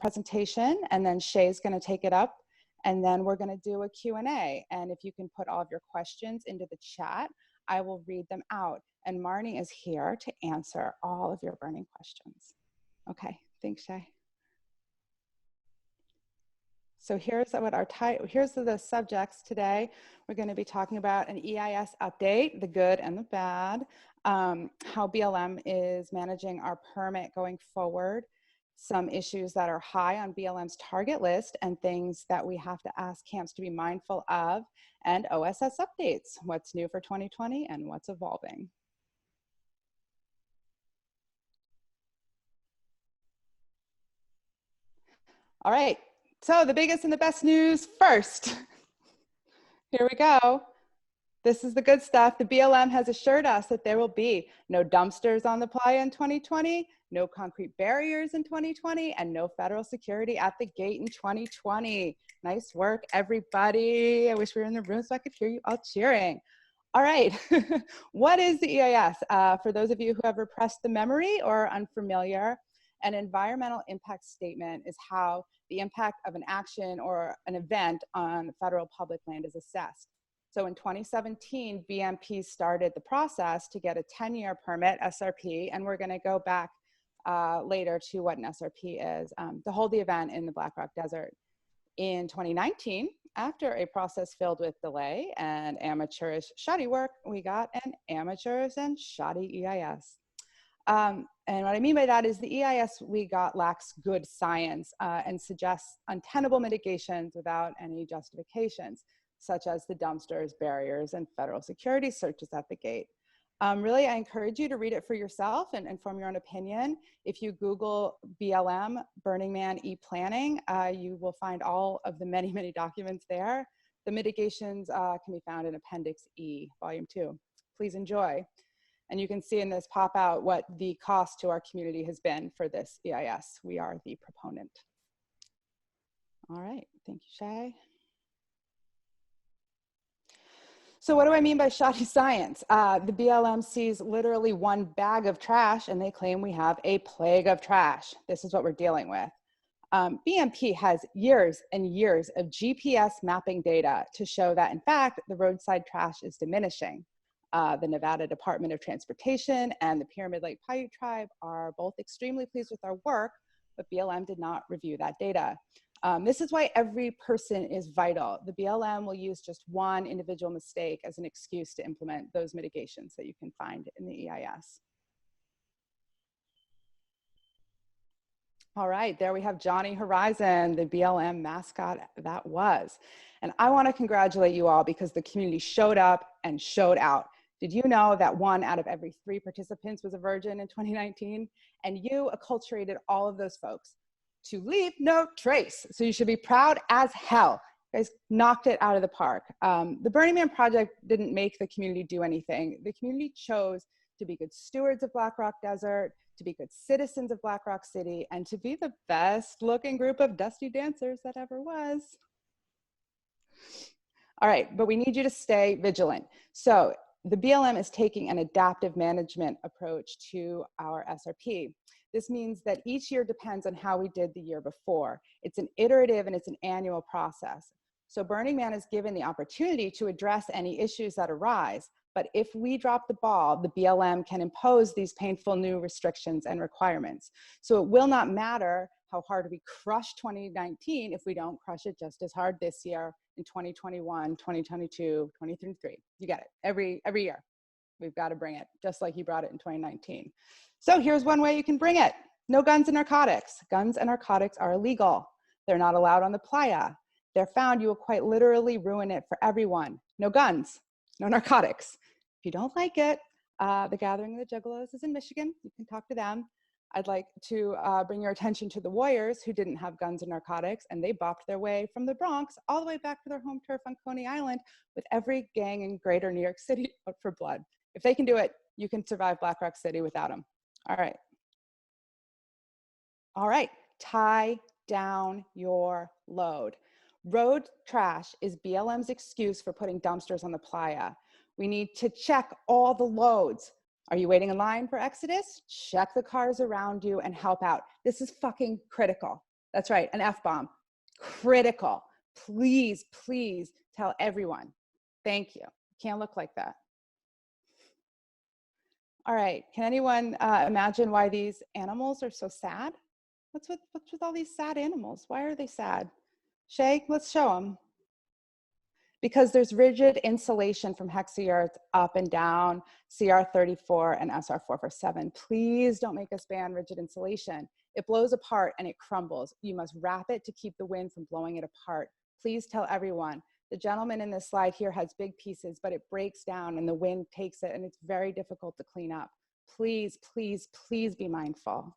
presentation, and then Shay's going to take it up, and then we're going to do a Q&A. And if you can put all of your questions into the chat, I will read them out. And Marnee is here to answer all of your burning questions. Okay, thanks, Shay. So here's what here's the subjects today. We're going to be talking about an EIS update, the good and the bad, how BLM is managing our permit going forward, some issues that are high on BLM's target list and things that we have to ask camps to be mindful of, and OSS updates, what's new for 2020 and what's evolving. All right. So the biggest and the best news first. Here we go. This is the good stuff. The BLM has assured us that there will be no dumpsters on the playa in 2020, no concrete barriers in 2020, and no federal security at the gate in 2020. Nice work, everybody. I wish we were in the room so I could hear you all cheering. All right, what is the EIS? For those of you who have repressed the memory or are unfamiliar, an environmental impact statement is how the impact of an action or an event on federal public land is assessed. So in 2017, BMP started the process to get a 10-year permit, SRP, and we're gonna go back later to what an SRP is, to hold the event in the Black Rock Desert. In 2019, after a process filled with delay and amateurish shoddy work, we got an amateurish and shoddy EIS. And what I mean by that is the EIS we got lacks good science and suggests untenable mitigations without any justifications, such as the dumpsters, barriers, and federal security searches at the gate. Really, I encourage you to read it for yourself and form your own opinion. If you Google BLM, Burning Man e-planning, you will find all of the many, many documents there. The mitigations can be found in Appendix E, Volume 2. Please enjoy. And you can see in this pop out what the cost to our community has been for this EIS. We are the proponent. All right, thank you, Shay. So what do I mean by shoddy science? The BLM sees literally one bag of trash and they claim we have a plague of trash. This is what we're dealing with. BMP has years and years of GPS mapping data to show that, in fact, the roadside trash is diminishing. The Nevada Department of Transportation and the Pyramid Lake Paiute Tribe are both extremely pleased with our work, but BLM did not review that data. This is why every person is vital. The BLM will use just one individual mistake as an excuse to implement those mitigations that you can find in the EIS. All right, there we have Johnny Horizon, the BLM mascot that was. And I want to congratulate you all because the community showed up and showed out. Did you know that 1 out of every 3 participants was a virgin in 2019? And you acculturated all of those folks to leave no trace. So you should be proud as hell. You guys knocked it out of the park. The Burning Man Project didn't make the community do anything. The community chose to be good stewards of Black Rock Desert, to be good citizens of Black Rock City, and to be the best looking group of dusty dancers that ever was. All right, but we need you to stay vigilant. So the BLM is taking an adaptive management approach to our SRP. This means that each year depends on how we did the year before. It's an iterative and it's an annual process. So Burning Man is given the opportunity to address any issues that arise. But if we drop the ball, the BLM can impose these painful new restrictions and requirements. So it will not matter how hard we crush 2019 if we don't crush it just as hard this year in 2021, 2022, 2023. You get it, every year. We've got to bring it, just like you brought it in 2019. So here's one way you can bring it. No guns and narcotics. Guns and narcotics are illegal. They're not allowed on the playa. They're found, you will quite literally ruin it for everyone. No guns, no narcotics. If you don't like it, the Gathering of the Juggalos is in Michigan. You can talk to them. I'd like to bring your attention to the Warriors, who didn't have guns and narcotics, and they bopped their way from the Bronx all the way back to their home turf on Coney Island with every gang in greater New York City out for blood. If they can do it, you can survive Black Rock City without them. All right. All right, tie down your load. Road trash is BLM's excuse for putting dumpsters on the playa. We need to check all the loads. Are you waiting in line for Exodus? Check the cars around you and help out. This is fucking critical. That's right, an F-bomb. Critical. Please, please tell everyone. Thank you. Can't look like that. All right, can anyone imagine why these animals are so sad? What's with all these sad animals? Why are they sad? Shay, let's show them. Because there's rigid insulation from hexayurts up and down CR34 and SR447. Please don't make us ban rigid insulation. It blows apart and it crumbles. You must wrap it to keep the wind from blowing it apart. Please tell everyone. The gentleman in this slide here has big pieces, but it breaks down and the wind takes it and it's very difficult to clean up. Please, please, please be mindful.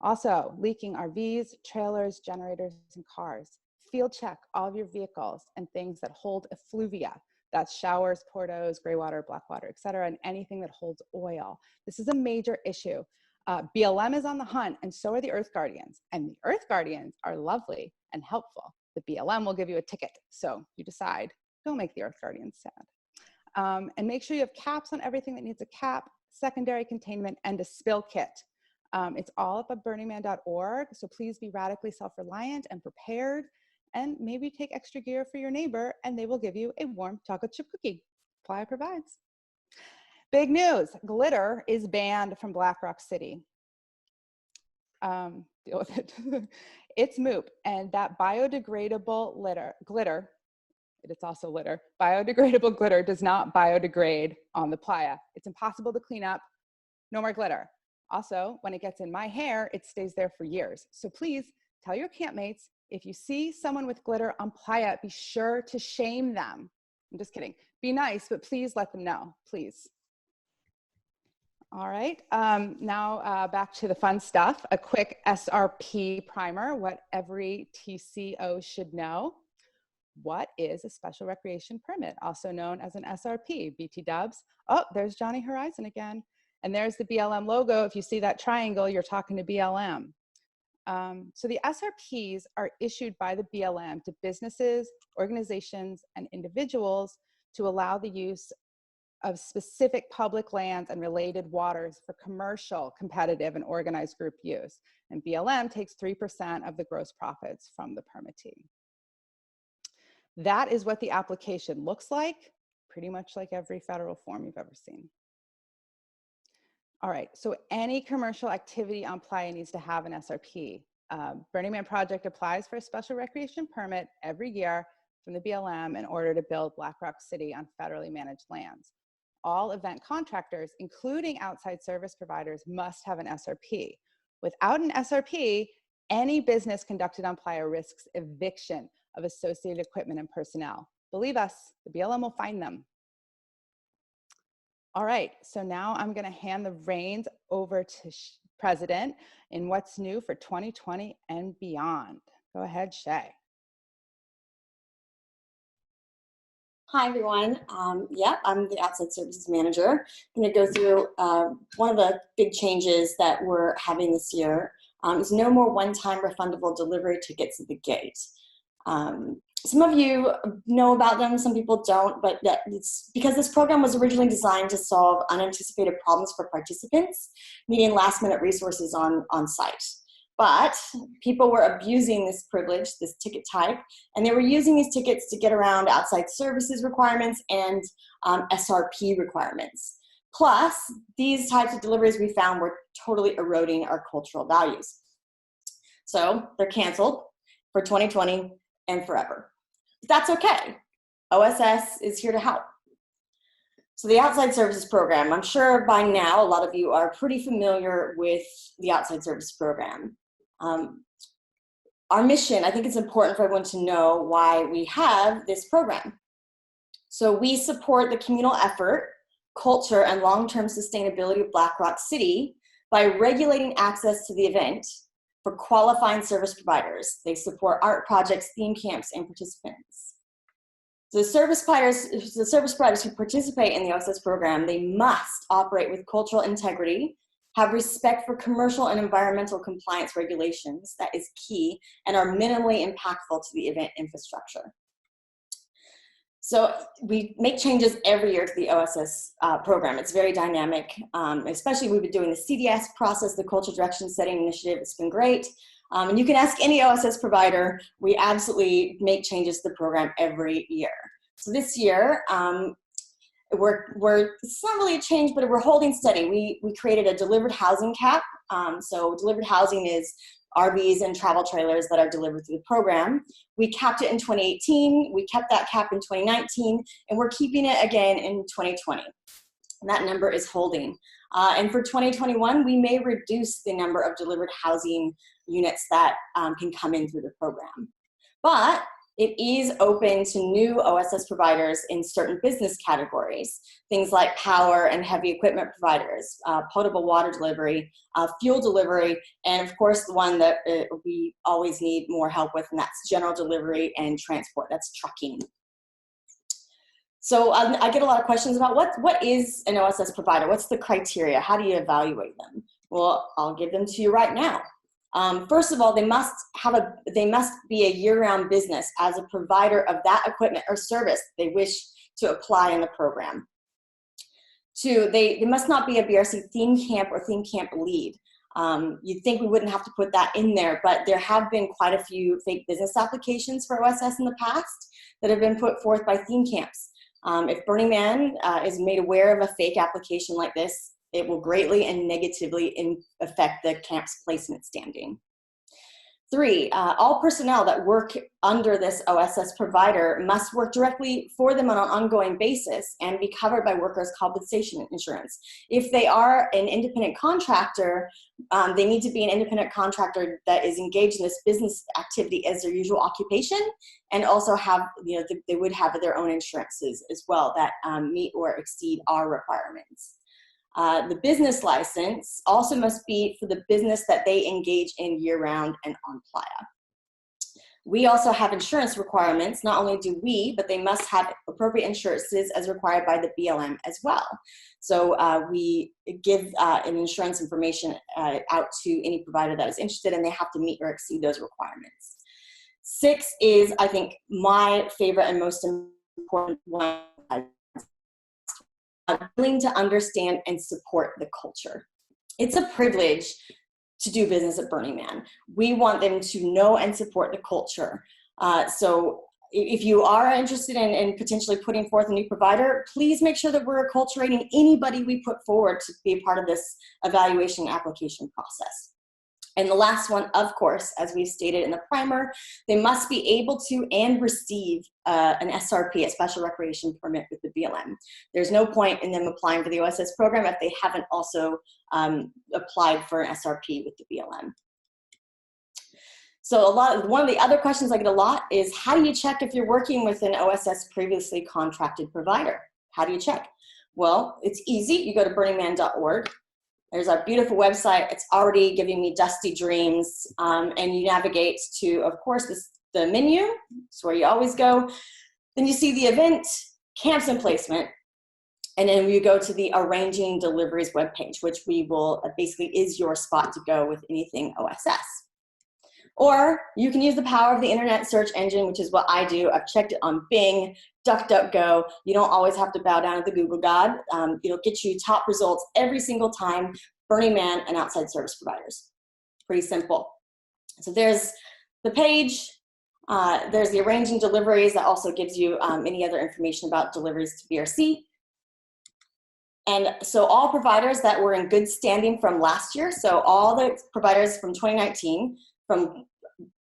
Also, leaking RVs, trailers, generators, and cars. Field check all of your vehicles and things that hold effluvia. That's showers, portos, gray water, black water, et cetera, and anything that holds oil. This is a major issue. BLM is on the hunt, and so are the Earth Guardians. And the Earth Guardians are lovely and helpful. The BLM will give you a ticket, so you decide. Don't make the Earth Guardians sad. And make sure you have caps on everything that needs a cap, secondary containment, and a spill kit. It's all up at burningman.org, so please be radically self-reliant and prepared, and maybe take extra gear for your neighbor, and they will give you a warm chocolate chip cookie. Playa provides. Big news, glitter is banned from Black Rock City. Deal with it. It's MOOP, and that biodegradable glitter, it's also litter, biodegradable glitter does not biodegrade on the playa. It's impossible to clean up, no more glitter. Also, when it gets in my hair, it stays there for years. So please tell your campmates, if you see someone with glitter on playa, be sure to shame them. I'm just kidding. Be nice, but please let them know, please. All right, now back to the fun stuff. A quick SRP primer, what every TCO should know. What is a special recreation permit, also known as an SRP, BT dubs? Oh, there's Johnny Horizon again. And there's the BLM logo. If you see that triangle, you're talking to BLM. So the SRPs are issued by the BLM to businesses, organizations, and individuals to allow the use of specific public lands and related waters for commercial, competitive, and organized group use. And BLM takes 3% of the gross profits from the permittee. That is what the application looks like, pretty much like every federal form you've ever seen. All right, so any commercial activity on playa needs to have an SRP. Burning Man Project applies for a special recreation permit every year from the BLM in order to build Black Rock City on federally managed lands. All event contractors, including outside service providers, must have an SRP. Without an SRP, any business conducted on playa risks eviction of associated equipment and personnel. Believe us, the BLM will find them. All right, so now I'm gonna hand the reins over to President in what's new for 2020 and beyond. Go ahead, Shay. Hi, everyone. I'm the Outside Services Manager. I'm going to go through one of the big changes that we're having this year is no more one-time refundable delivery tickets at the gate. Some of you know about them, some people don't, but it's because this program was originally designed to solve unanticipated problems for participants, needing last-minute resources on site. But people were abusing this privilege, this ticket type, and they were using these tickets to get around outside services requirements and SRP requirements. Plus, these types of deliveries we found were totally eroding our cultural values. So they're canceled for 2020 and forever. But that's okay. OSS is here to help. So the Outside Services Program, I'm sure by now a lot of you are pretty familiar with the Outside Services Program. Our mission, I think it's important for everyone to know why we have this program. So we support the communal effort, culture, and long-term sustainability of Black Rock City by regulating access to the event for qualifying service providers. They support art projects, theme camps, and participants. The service providers who participate in the OSS program, they must operate with cultural integrity, have respect for commercial and environmental compliance regulations, that is key, and are minimally impactful to the event infrastructure. So we make changes every year to the OSS program. It's very dynamic, especially we've been doing the CDS process, the Culture Direction Setting Initiative. It's been great. And you can ask any OSS provider. We absolutely make changes to the program every year. So this year, it's not really a change, but we're holding steady. We created a delivered housing cap. So delivered housing is RVs and travel trailers that are delivered through the program. We capped it in 2018, we kept that cap in 2019, and we're keeping it again in 2020. And that number is holding. And for 2021, we may reduce the number of delivered housing units that can come in through the program. But it is open to new OSS providers in certain business categories, things like power and heavy equipment providers, potable water delivery, fuel delivery, and of course the one that we always need more help with, and that's general delivery and transport, that's trucking. So I get a lot of questions about what is an OSS provider? What's the criteria? How do you evaluate them? Well, I'll give them to you right now. First of all, they must be a year-round business as a provider of that equipment or service they wish to apply in the program. Two, they must not be a BRC theme camp or theme camp lead. You'd think we wouldn't have to put that in there, but there have been quite a few fake business applications for OSS in the past that have been put forth by theme camps. If Burning Man is made aware of a fake application like this, it will greatly and negatively affect the camp's placement standing. Three, all personnel that work under this OSS provider must work directly for them on an ongoing basis and be covered by workers' compensation insurance. If they are an independent contractor, they need to be an independent contractor that is engaged in this business activity as their usual occupation, and also have, they would have their own insurances as well that meet or exceed our requirements. The business license also must be for the business that they engage in year-round and on playa. We also have insurance requirements. Not only do we, but they must have appropriate insurances as required by the BLM as well. So we give an insurance information out to any provider that is interested, and they have to meet or exceed those requirements. 6 is, I think, my favorite and most important one. Willing to understand and support the culture. It's a privilege to do business at Burning Man. We want them to know and support the culture. So if you are interested in potentially putting forth a new provider, please make sure that we're acculturating anybody we put forward to be a part of this evaluation application process. And the last one, of course, as we've stated in the primer, they must be able to and receive an SRP, a special recreation permit with the BLM. There's no point in them applying for the OSS program if they haven't also applied for an SRP with the BLM. So one of the other questions I get a lot is, how do you check if you're working with an OSS previously contracted provider? How do you check? Well, it's easy. You go to burningman.org. There's our beautiful website. It's already giving me dusty dreams. And you navigate to, of course, the menu. It's where you always go. Then you see the event, camps and placement. And then you go to the arranging deliveries webpage, which we will basically is your spot to go with anything OSS. Or you can use the power of the internet search engine, which is what I do. I've checked it on Bing, DuckDuckGo. You don't always have to bow down to the Google God. It'll get you top results every single time. Burning Man and outside service providers. Pretty simple. So there's the page. There's the arranging deliveries that also gives you any other information about deliveries to BRC. And so all providers that were in good standing from last year, so all the providers from 2019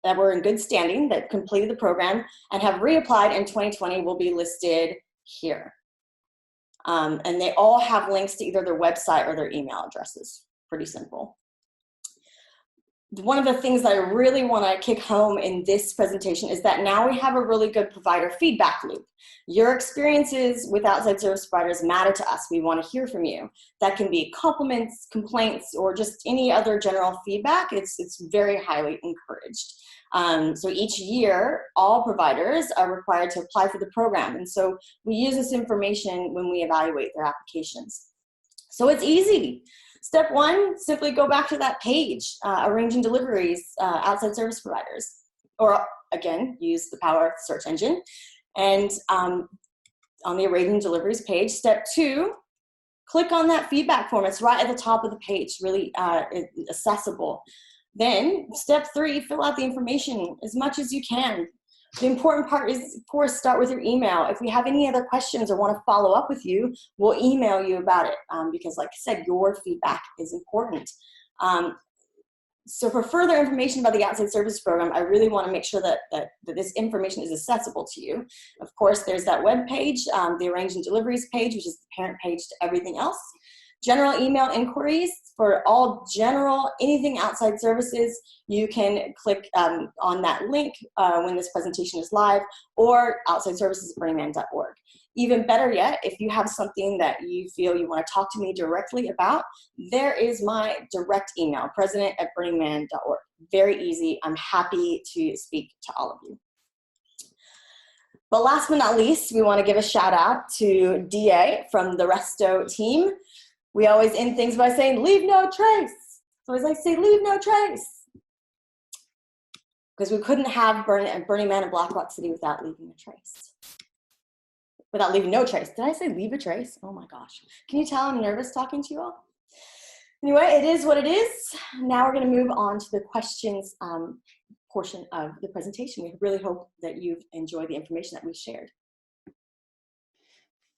that were in good standing, that completed the program and have reapplied in 2020 will be listed here. And they all have links to either their website or their email addresses. Pretty simple. One of the things that I really want to kick home in this presentation is that now we have a really good provider feedback loop. Your experiences with outside service providers matter to us. We want to hear from you. That can be compliments, complaints, or just any other general feedback. It's very highly encouraged. So each year, all providers are required to apply for the program. And so we use this information when we evaluate their applications. So it's easy. Step 1, simply go back to that page, arranging deliveries, outside service providers. Or again, use the power of the search engine. And on the arranging deliveries page, step 2, click on that feedback form. It's right at the top of the page, really accessible. Then step 3, fill out the information as much as you can. The important part is, of course, start with your email. If we have any other questions or want to follow up with you, we'll email you about it because, like I said, your feedback is important. So for further information about the Outside Services Program, I really want to make sure that this information is accessible to you. Of course, there's that web page, the Arrange and Deliveries page, which is the parent page to everything else. General email inquiries for all general, anything outside services, you can click on that link when this presentation is live, or outsideservices@burningman.org. Even better yet, if you have something that you feel you want to talk to me directly about, there is my direct email, president@burningman.org. Very easy. I'm happy to speak to all of you. But last but not least, we want to give a shout out to DA from the Resto team. We always end things by saying, leave no trace. So as I say, leave no trace. Because we couldn't have Burning Man in Black Rock City without leaving a trace. Without leaving no trace. Did I say leave a trace? Oh my gosh. Can you tell I'm nervous talking to you all? Anyway, it is what it is. Now we're going to move on to the questions portion of the presentation. We really hope that you've enjoyed the information that we've shared.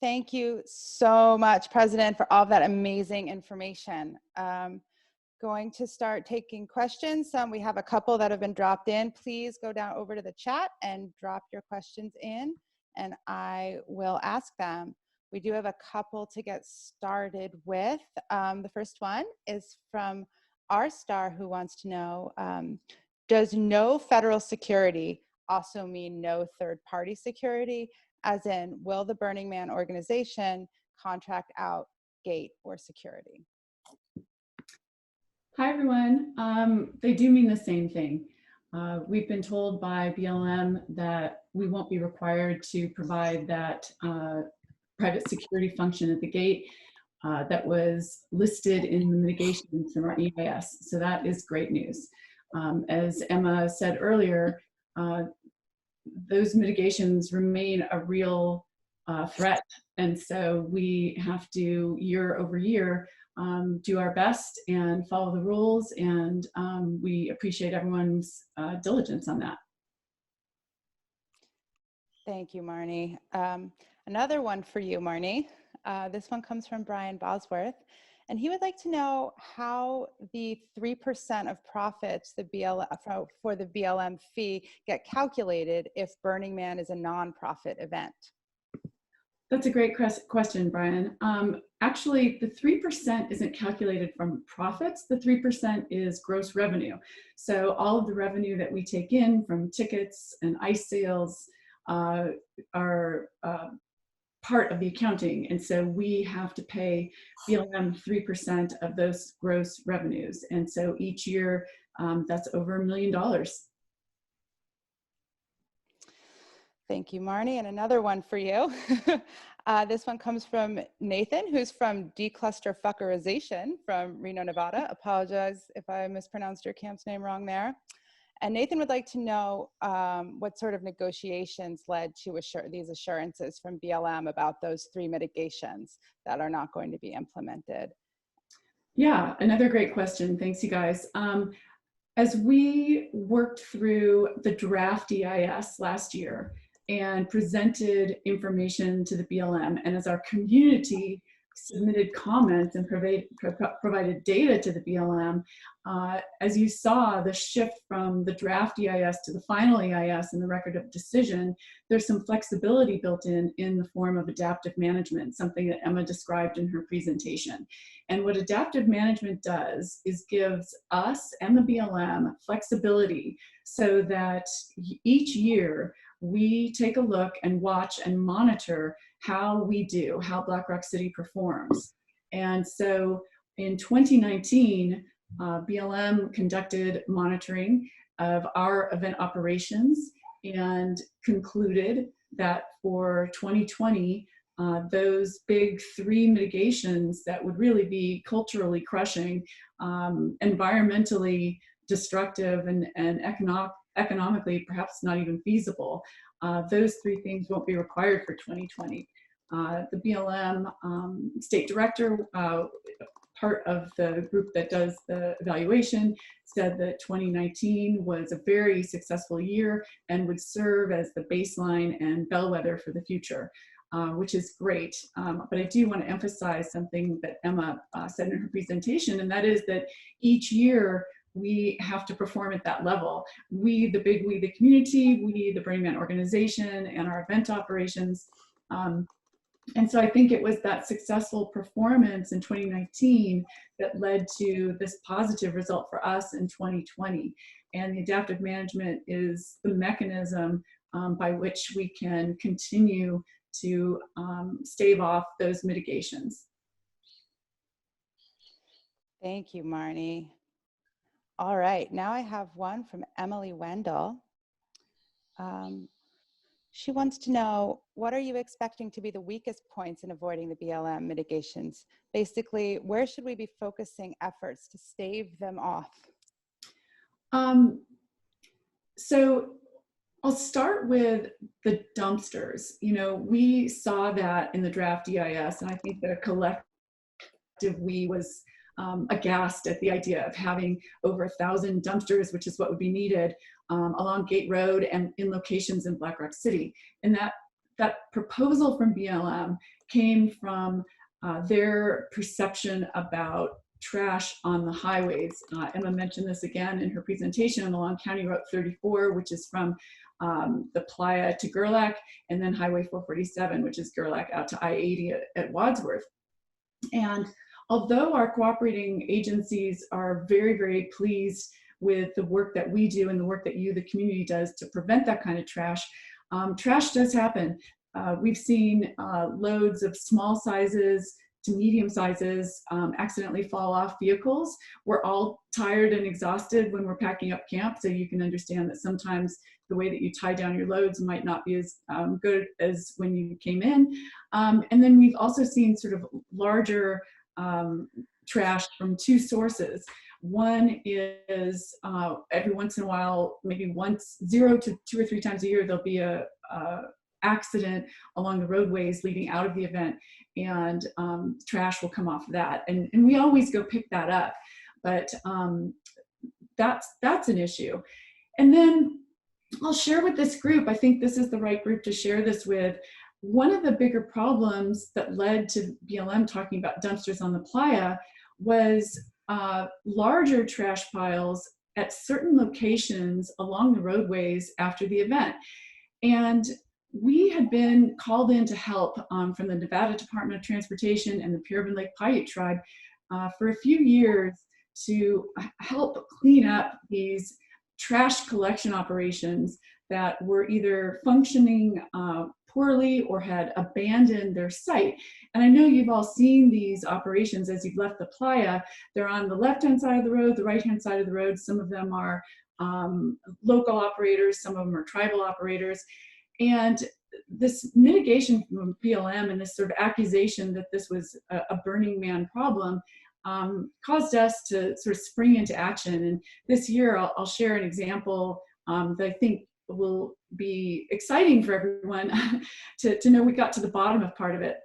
Thank you so much, President, for all of that amazing information. Going to start taking questions. We have a couple that have been dropped in. Please go down over to the chat and drop your questions in, and I will ask them. We do have a couple to get started with. The first one is from R Star, who wants to know, does no federal security also mean no third-party security? As in, will the Burning Man organization contract out gate or security? Hi, everyone. They do mean the same thing. We've been told by BLM that we won't be required to provide that private security function at the gate that was listed in the mitigations from our EIS. So that is great news. As Emma said earlier, those mitigations remain a real threat. And so we have to, year over year, do our best and follow the rules. And we appreciate everyone's diligence on that. Thank you, Marnee. Another one for you, Marnee. This one comes from Brian Bosworth. And he would like to know how the 3% of profits for the BLM fee get calculated if Burning Man is a nonprofit event. That's a great question, Brian. Actually, the 3% isn't calculated from profits. The 3% is gross revenue. So all of the revenue that we take in from tickets and ice sales are part of the accounting. And so we have to pay BLM 3% of those gross revenues. And so each year, that's over $1 million. Thank you, Marnee. And another one for you. This one comes from Nathan, who's from Declusterfuckerization from Reno, Nevada. Apologize if I mispronounced your camp's name wrong there. And Nathan would like to know what sort of negotiations led to these assurances from BLM about those 3 mitigations that are not going to be implemented. Yeah, another great question. Thanks, you guys. As we worked through the draft EIS last year and presented information to the BLM, and as our community submitted comments and provided data to the BLM, as you saw the shift from the draft EIS to the final EIS and the record of decision, there's some flexibility built in the form of adaptive management, something that Emma described in her presentation. And what adaptive management does is gives us and the BLM flexibility so that each year we take a look and watch and monitor how Black Rock City performs. And so in 2019, BLM conducted monitoring of our event operations and concluded that for 2020, those big 3 mitigations that would really be culturally crushing, environmentally destructive, and economically perhaps not even feasible, those 3 things won't be required for 2020. The BLM state director part of the group that does the evaluation said that 2019 was a very successful year and would serve as the baseline and bellwether for the future, which is great. But I do want to emphasize something that Emma said in her presentation, and that is that each year we have to perform at that level. We, the community, we, the Burning Man organization, and our event operations. And so I think it was that successful performance in 2019 that led to this positive result for us in 2020. And the adaptive management is the mechanism by which we can continue to stave off those mitigations. Thank you, Marnee. All right, now I have one from Emily Wendell. She wants to know, what are you expecting to be the weakest points in avoiding the BLM mitigations? Basically, where should we be focusing efforts to stave them off? So I'll start with the dumpsters. You know, we saw that in the draft EIS, and I think the collective we was aghast at the idea of having over 1,000 dumpsters, which is what would be needed along Gate Road and in locations in Black Rock City. And that proposal from BLM came from their perception about trash on the highways. Emma mentioned this again in her presentation along County Route 34, which is from the Playa to Gerlach, and then Highway 447, which is Gerlach out to I-80 at Wadsworth. And although our cooperating agencies are very, very pleased with the work that we do and the work that you, the community, does to prevent that kind of trash, trash does happen. We've seen loads of small sizes to medium sizes accidentally fall off vehicles. We're all tired and exhausted when we're packing up camp, so you can understand that sometimes the way that you tie down your loads might not be as good as when you came in. And then we've also seen sort of larger trash from two sources. One is every once in a while, maybe once, 0 to 2 or 3 times a year, there'll be a accident along the roadways leading out of the event, and trash will come off of that. And we always go pick that up, but that's an issue. And then I'll share with this group, I think this is the right group to share this with. One of the bigger problems that led to BLM talking about dumpsters on the playa was larger trash piles at certain locations along the roadways after the event. And we had been called in to help from the Nevada Department of Transportation and the Puritan Lake Paiute Tribe for a few years to help clean up these trash collection operations that were either functioning poorly or had abandoned their site. And I know you've all seen these operations as you've left the playa. They're on the left-hand side of the road, the right-hand side of the road. Some of them are local operators, some of them are tribal operators. And this mitigation from BLM and this sort of accusation that this was a Burning Man problem caused us to sort of spring into action. And this year, I'll share an example that I think will be exciting for everyone to know we got to the bottom of part of it.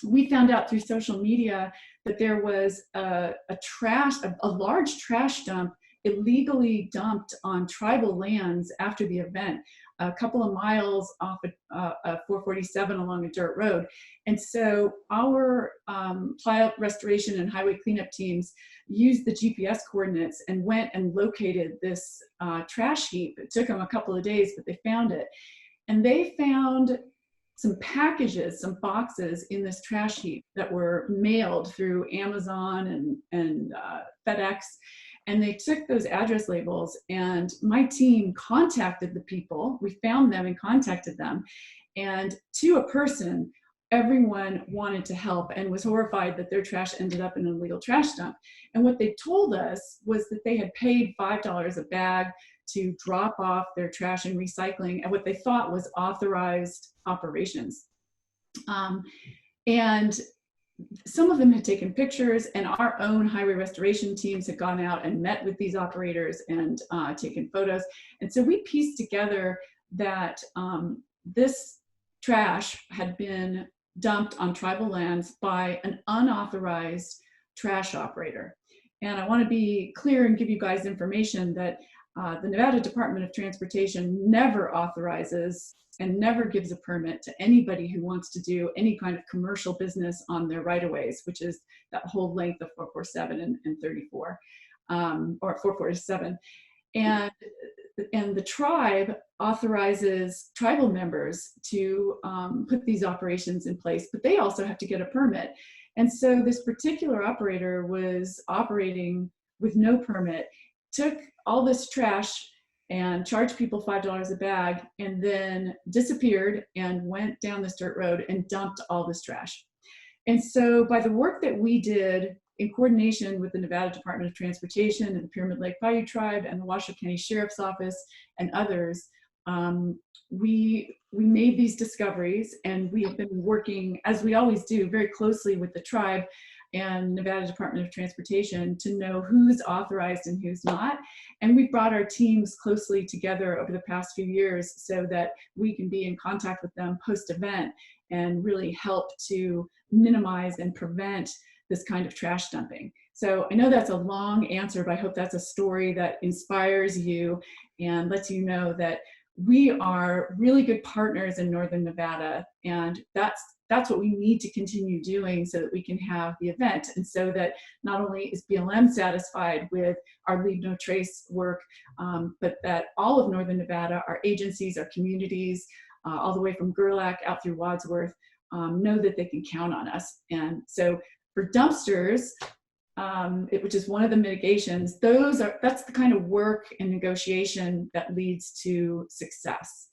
We found out through social media that there was a large trash dump illegally dumped on tribal lands after the event, a couple of miles off of 447 along a dirt road. And so our playa restoration and highway cleanup teams used the GPS coordinates and went and located this trash heap. It took them a couple of days, but they found it. And they found some packages, some boxes in this trash heap that were mailed through Amazon and FedEx. And they took those address labels, and my team contacted the people. We found them and contacted them. And to a person, everyone wanted to help and was horrified that their trash ended up in an illegal trash dump. And what they told us was that they had paid $5 a bag to drop off their trash and recycling at what they thought was authorized operations. And some of them had taken pictures, and our own highway restoration teams had gone out and met with these operators and taken photos. And so we pieced together that this trash had been dumped on tribal lands by an unauthorized trash operator. And I want to be clear and give you guys information that the Nevada Department of Transportation never authorizes and never gives a permit to anybody who wants to do any kind of commercial business on their right-of-ways, which is that whole length of 447 and 34, or 447. And the tribe authorizes tribal members to put these operations in place, but they also have to get a permit. And so this particular operator was operating with no permit, took all this trash and charged people $5 a bag, and then disappeared and went down this dirt road and dumped all this trash. And so by the work that we did in coordination with the Nevada Department of Transportation and the Pyramid Lake Bayou Tribe and the Washoe County Sheriff's Office and others, we made these discoveries, and we have been working, as we always do, very closely with the tribe and Nevada Department of Transportation to know who's authorized and who's not. And we've brought our teams closely together over the past few years so that we can be in contact with them post-event and really help to minimize and prevent this kind of trash dumping. So I know that's a long answer, but I hope that's a story that inspires you and lets you know that we are really good partners in Northern Nevada, and that's what we need to continue doing so that we can have the event, and so that not only is BLM satisfied with our Leave No Trace work, but that all of Northern Nevada, our agencies, our communities, all the way from Gerlach out through Wadsworth, know that they can count on us. And so for dumpsters, which is one of the mitigations, that's the kind of work and negotiation that leads to success.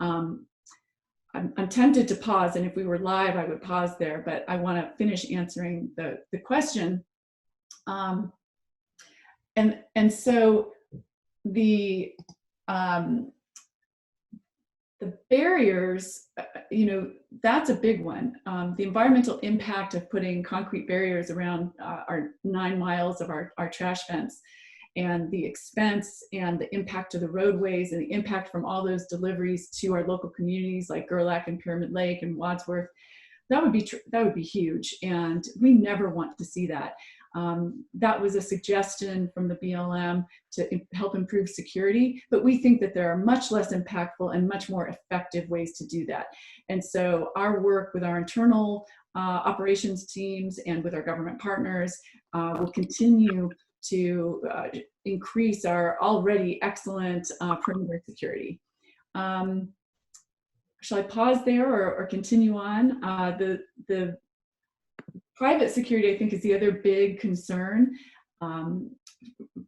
I'm tempted to pause, and if we were live, I would pause there, but I want to finish answering the question. And so the barriers, that's a big one. The environmental impact of putting concrete barriers around our 9 miles of our trash fence, and the expense and the impact to the roadways and the impact from all those deliveries to our local communities like Gerlach and Pyramid Lake and Wadsworth, that would be huge, and we never want to see that. That was a suggestion from the BLM to help improve security, but we think that there are much less impactful and much more effective ways to do that. And so our work with our internal operations teams and with our government partners will continue to increase our already excellent perimeter security. Shall I pause there or continue on? The private security, I think, is the other big concern,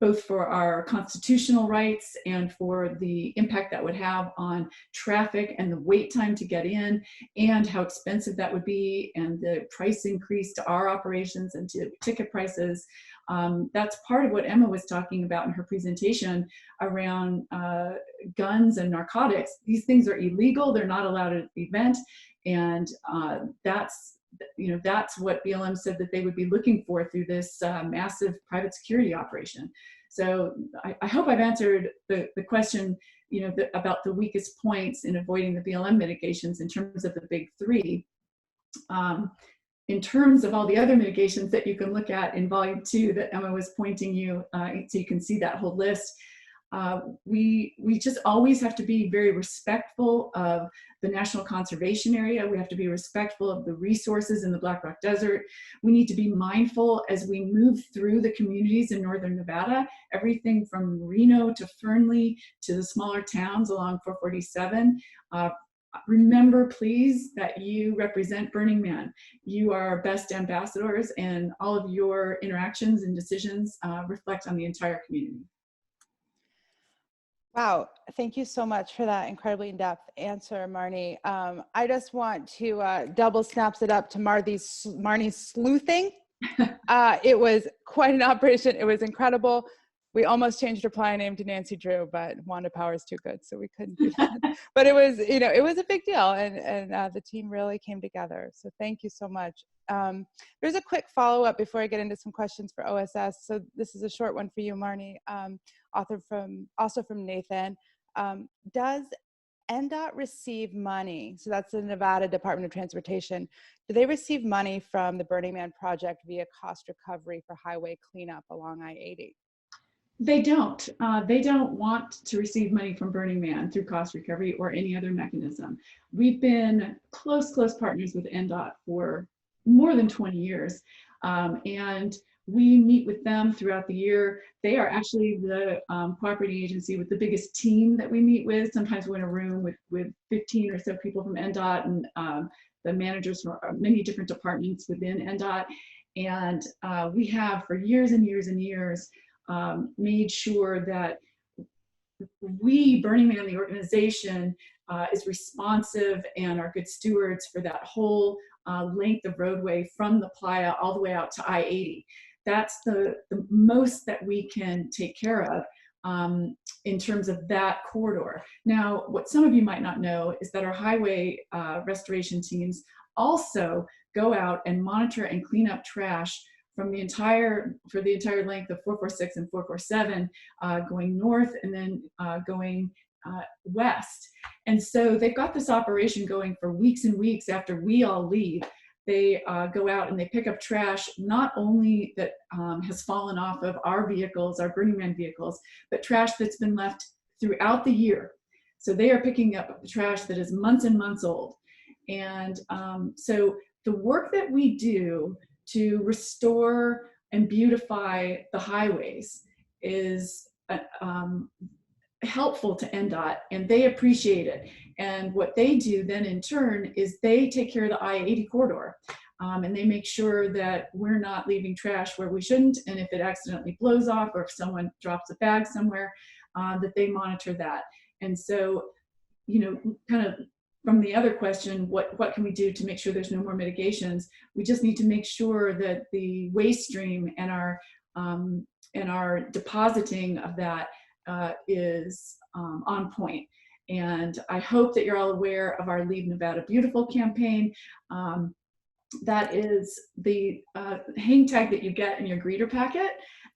both for our constitutional rights and for the impact that would have on traffic and the wait time to get in, and how expensive that would be, and the price increase to our operations and to ticket prices. That's part of what Emma was talking about in her presentation around guns and narcotics. These things are illegal. They're not allowed at the event. And that's what BLM said that they would be looking for through this massive private security operation. So I hope I've answered the question, about the weakest points in avoiding the BLM mitigations in terms of the big three. In terms of all the other mitigations that you can look at in volume 2 that Emma was pointing you, so you can see that whole list, we just always have to be very respectful of the National Conservation Area. We have to be respectful of the resources in the Black Rock Desert. We need to be mindful as we move through the communities in Northern Nevada, everything from Reno to Fernley to the smaller towns along 447. Remember, please, that you represent Burning Man. You are our best ambassadors, and all of your interactions and decisions reflect on the entire community. Wow, thank you so much for that incredibly in-depth answer, Marnee. I just want to double snaps it up to Marnee's sleuthing. It was quite an operation. It was incredible. We almost changed her playa name to Nancy Drew, but Wanda Power's too good, so we couldn't do that. But it was, it was a big deal, and the team really came together. So thank you so much. There's a quick follow-up before I get into some questions for OSS. So this is a short one for you, Marnee, also from Nathan. Does NDOT receive money? So that's the Nevada Department of Transportation. Do they receive money from the Burning Man project via cost recovery for highway cleanup along I-80? They don't. They don't want to receive money from Burning Man through cost recovery or any other mechanism. We've been close partners with NDOT for more than 20 years. And we meet with them throughout the year. They are actually the cooperating agency with the biggest team that we meet with. Sometimes we're in a room with 15 or so people from NDOT and the managers from many different departments within NDOT. And we have for years and years and years made sure that we, Burning Man, the organization, is responsive and are good stewards for that whole length of roadway from the playa all the way out to I-80. That's the most that we can take care of in terms of that corridor. Now, what some of you might not know is that our highway restoration teams also go out and monitor and clean up trash from the entire length of 446 and 447, going north and then going west. And so they've got this operation going for weeks and weeks after we all leave. They go out and they pick up trash, not only that has fallen off of our vehicles, our Burning Man vehicles, but trash that's been left throughout the year. So they are picking up trash that is months and months old. And so the work that we do to restore and beautify the highways is helpful to NDOT, and they appreciate it. And what they do then in turn is they take care of the I-80 corridor, and they make sure that we're not leaving trash where we shouldn't, and if it accidentally blows off or if someone drops a bag somewhere, that they monitor that. And so, you know, kind of from the other question, what can we do to make sure there's no more mitigations? We just need to make sure that the waste stream and our depositing of that is on point. And I hope that you're all aware of our Leave Nevada Beautiful campaign. That is the hang tag that you get in your greeter packet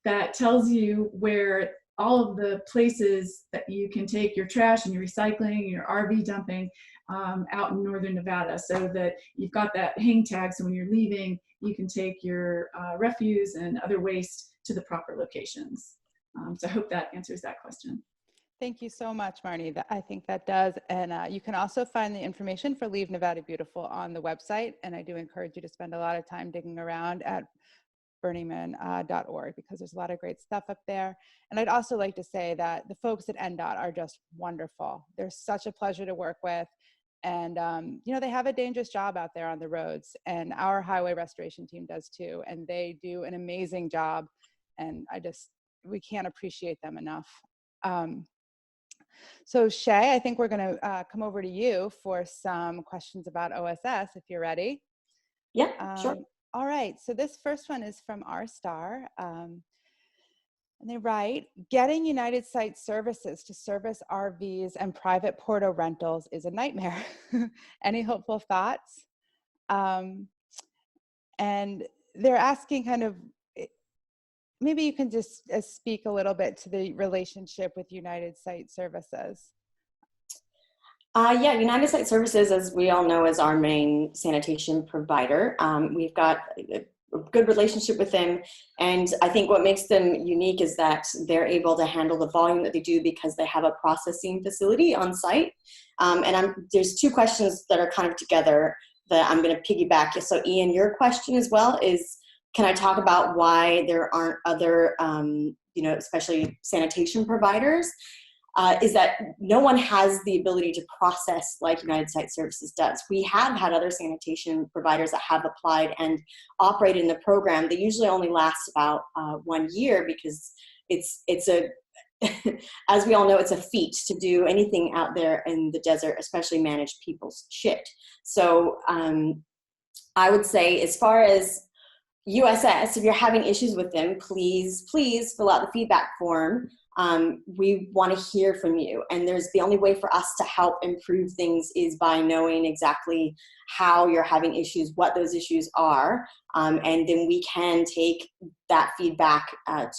that tells you where all of the places that you can take your trash and your recycling and your RV dumping out in northern Nevada, so that you've got that hang tag, so when you're leaving you can take your refuse and other waste to the proper locations. So I hope that answers that question. Thank you so much, Marnee. I think that does. And you can also find the information for Leave Nevada Beautiful on the website. And I do encourage you to spend a lot of time digging around at burningman.org because there's a lot of great stuff up there. And I'd also like to say that the folks at NDOT are just wonderful. They're such a pleasure to work with. And, you know, they have a dangerous job out there on the roads, and our highway restoration team does too. And they do an amazing job. And we can't appreciate them enough. So Shay, I think we're going to come over to you for some questions about OSS, if you're ready. Yeah, sure. All right, so this first one is from R Star. And they write, getting United Site Services to service RVs and private porto rentals is a nightmare. Any hopeful thoughts? And they're asking kind of, maybe you can just speak a little bit to the relationship with United Site Services. Yeah, United Site Services, as we all know, is our main sanitation provider. We've got a good relationship with them, and I think what makes them unique is that they're able to handle the volume that they do because they have a processing facility on site. There's two questions that are kind of together that I'm going to piggyback. So Ian, your question as well is, can I talk about why there aren't other, especially sanitation providers? Is that no one has the ability to process like United Site Services does. We have had other sanitation providers that have applied and operated in the program. They usually only last about 1 year because it's a, as we all know, it's a feat to do anything out there in the desert, especially manage people's shit. So I would say, as far as USS, if you're having issues with them, please fill out the feedback form. we want to hear from you. And the only way for us to help improve things is by knowing exactly how you're having issues, what those issues are, and then we can take that feedback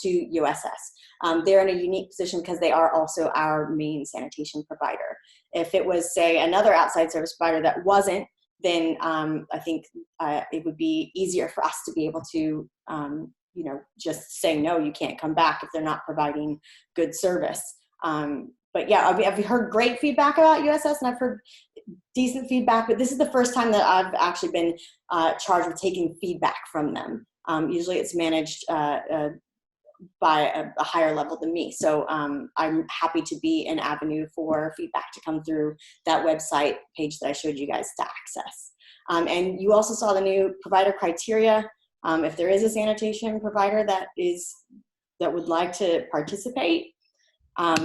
to OSS. They're in a unique position because they are also our main sanitation provider. If it was, say, another outside service provider that wasn't, then I think it would be easier for us to be able to just say, no, you can't come back if they're not providing good service. But yeah, I've heard great feedback about OSS, and I've heard decent feedback, but this is the first time that I've actually been charged with taking feedback from them. Usually it's managed by a higher level than me. So I'm happy to be an avenue for feedback to come through that website page that I showed you guys to access. And you also saw the new provider criteria. If there is a sanitation provider that would like to participate,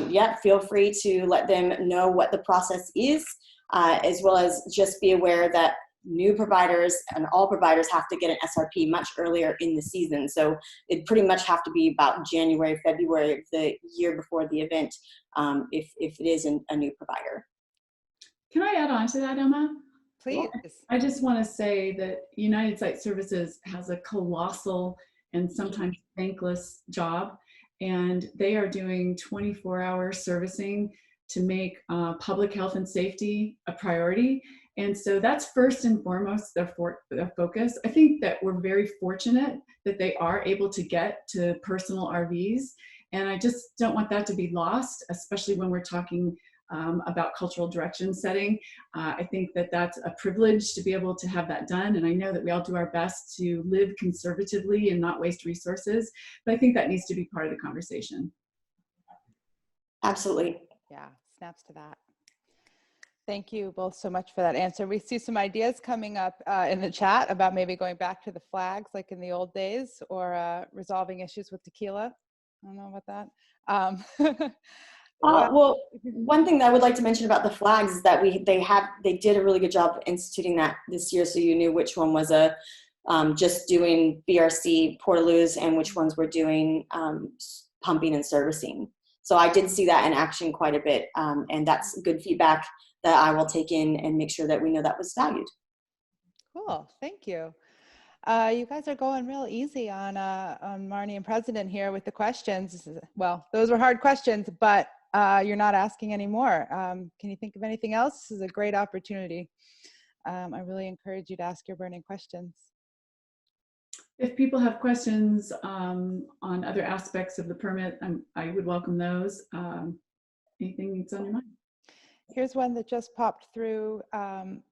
yeah, feel free to let them know what the process is, as well as just be aware that new providers and all providers have to get an SRP much earlier in the season. So it pretty much have to be about January, February of the year before the event, if it is a new provider. Can I add on to that, Emma? Please. I just want to say that United Site Services has a colossal and sometimes thankless job, and they are doing 24-hour servicing to make public health and safety a priority. And so that's first and foremost their focus. I think that we're very fortunate that they are able to get to personal RVs, and I just don't want that to be lost, especially when we're talking about cultural direction setting. I think that that's a privilege to be able to have that done, and I know that we all do our best to live conservatively and not waste resources, but I think that needs to be part of the conversation. Absolutely. Yeah, snaps to that. Thank you both so much for that answer. We see some ideas coming up in the chat about maybe going back to the flags like in the old days, or resolving issues with tequila. I don't know about that. Well, one thing that I would like to mention about the flags is that they did a really good job of instituting that this year, so you knew which one was just doing BRC portaloos and which ones were doing pumping and servicing. So I did see that in action quite a bit, and that's good feedback that I will take in and make sure that we know that was valued. Cool, thank you. You guys are going real easy on Marnee and President here with the questions. Well, those were hard questions, but you're not asking any more. Can you think of anything else? This is a great opportunity. I really encourage you to ask your burning questions. If people have questions on other aspects of the permit, I would welcome those. Anything that's on your mind? Here's one that just popped through. And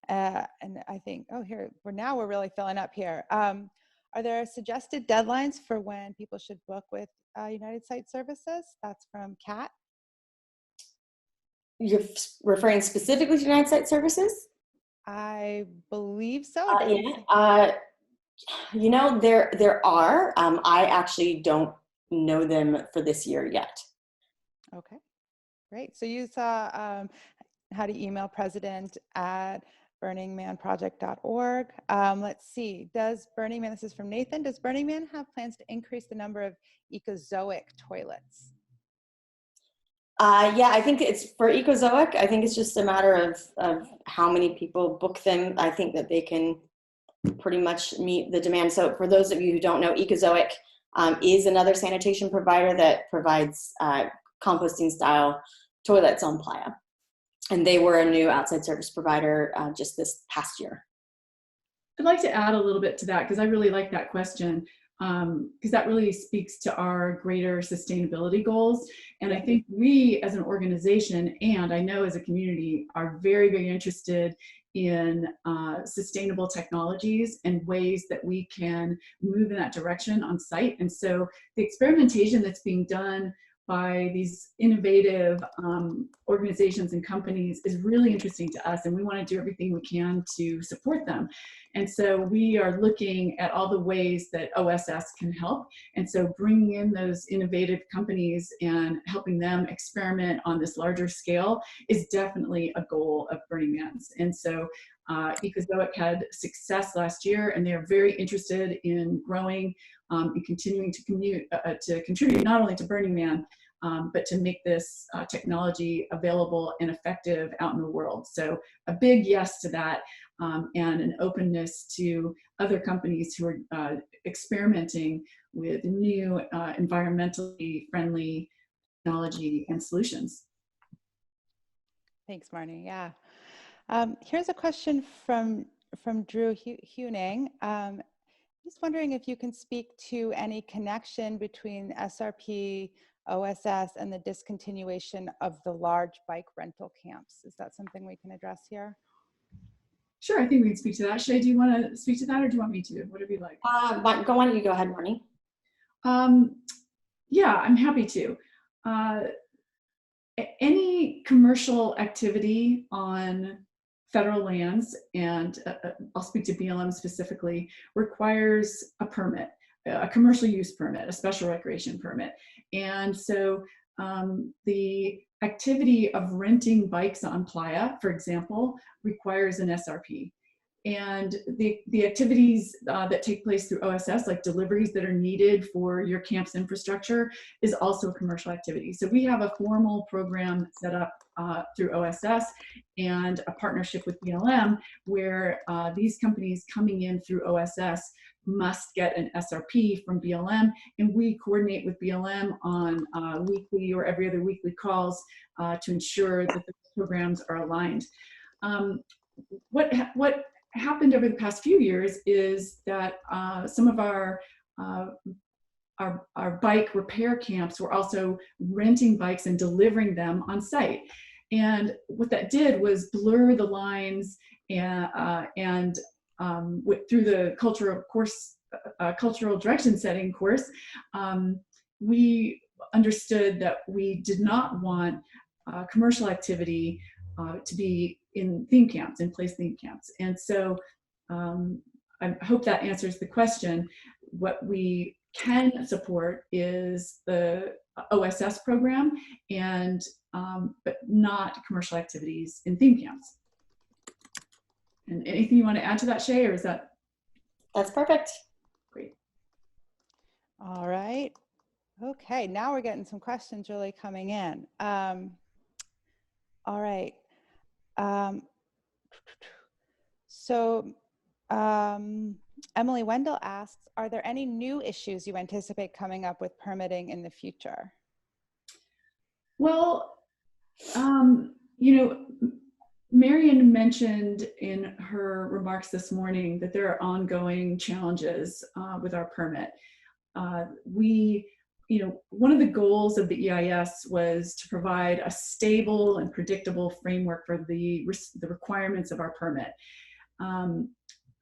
I think, oh, here, we're really filling up here. Are there suggested deadlines for when people should book with United Site Services? That's from Kat. You're referring specifically to United Site Services? I believe so. Yeah. You know, there are. I actually don't know them for this year yet. Okay, great. So you saw how to email president@burningmanproject.org. Let's see, does Burning Man, this is from Nathan, does Burning Man have plans to increase the number of ecozoic toilets? Yeah, I think it's for ecozoic. I think it's just a matter of how many people book them. I think that they can pretty much meet the demand. So for those of you who don't know, ecozoic is another sanitation provider that provides composting style toilets on Playa. And they were a new outside service provider just this past year. I'd like to add a little bit to that because I really like that question, because that really speaks to our greater sustainability goals. And I think we as an organization, and I know as a community, are very, very interested in sustainable technologies and ways that we can move in that direction on site. And so the experimentation that's being done by these innovative organizations and companies is really interesting to us, and we want to do everything we can to support them. And so we are looking at all the ways that OSS can help, and so bringing in those innovative companies and helping them experiment on this larger scale is definitely a goal of Burning Man's. And so Ecozoic had success last year, and they are very interested in growing and continuing to contribute not only to Burning Man, but to make this technology available and effective out in the world. So a big yes to that, and an openness to other companies who are experimenting with new environmentally friendly technology and solutions. Thanks, Marnee. Yeah. Here's a question from Drew Huning. He's wondering if you can speak to any connection between SRP, OSS, and the discontinuation of the large bike rental camps. Is that something we can address here? Sure, I think we can speak to that. Shay, do you want to speak to that, or do you want me to? Whatever you like. Why don't you go ahead, Marnee? Yeah, I'm happy to. Any commercial activity on federal lands, and I'll speak to BLM specifically, requires a permit, a commercial use permit, a special recreation permit. And so the activity of renting bikes on playa, for example, requires an SRP. And the activities that take place through OSS, like deliveries that are needed for your camp's infrastructure, is also a commercial activity. So we have a formal program set up through OSS and a partnership with BLM, where these companies coming in through OSS must get an SRP from BLM, and we coordinate with BLM on weekly or every other weekly calls to ensure that the programs are aligned. What happened over the past few years is that some of our bike repair camps were also renting bikes and delivering them on site. And what that did was blur the lines and through the cultural direction setting course, we understood that we did not want commercial activity to be in theme camps, in place theme camps. And so I hope that answers the question. What we can support is the OSS program, and but not commercial activities in theme camps. And anything you want to add to that, Shay, or is that? That's perfect. Great. All right. Okay, now we're getting some questions really coming in. All right. Emily Wendell asks, are there any new issues you anticipate coming up with permitting in the future? Well, you know, Marion mentioned in her remarks this morning that there are ongoing challenges with our permit. One of the goals of the EIS was to provide a stable and predictable framework for the requirements of our permit.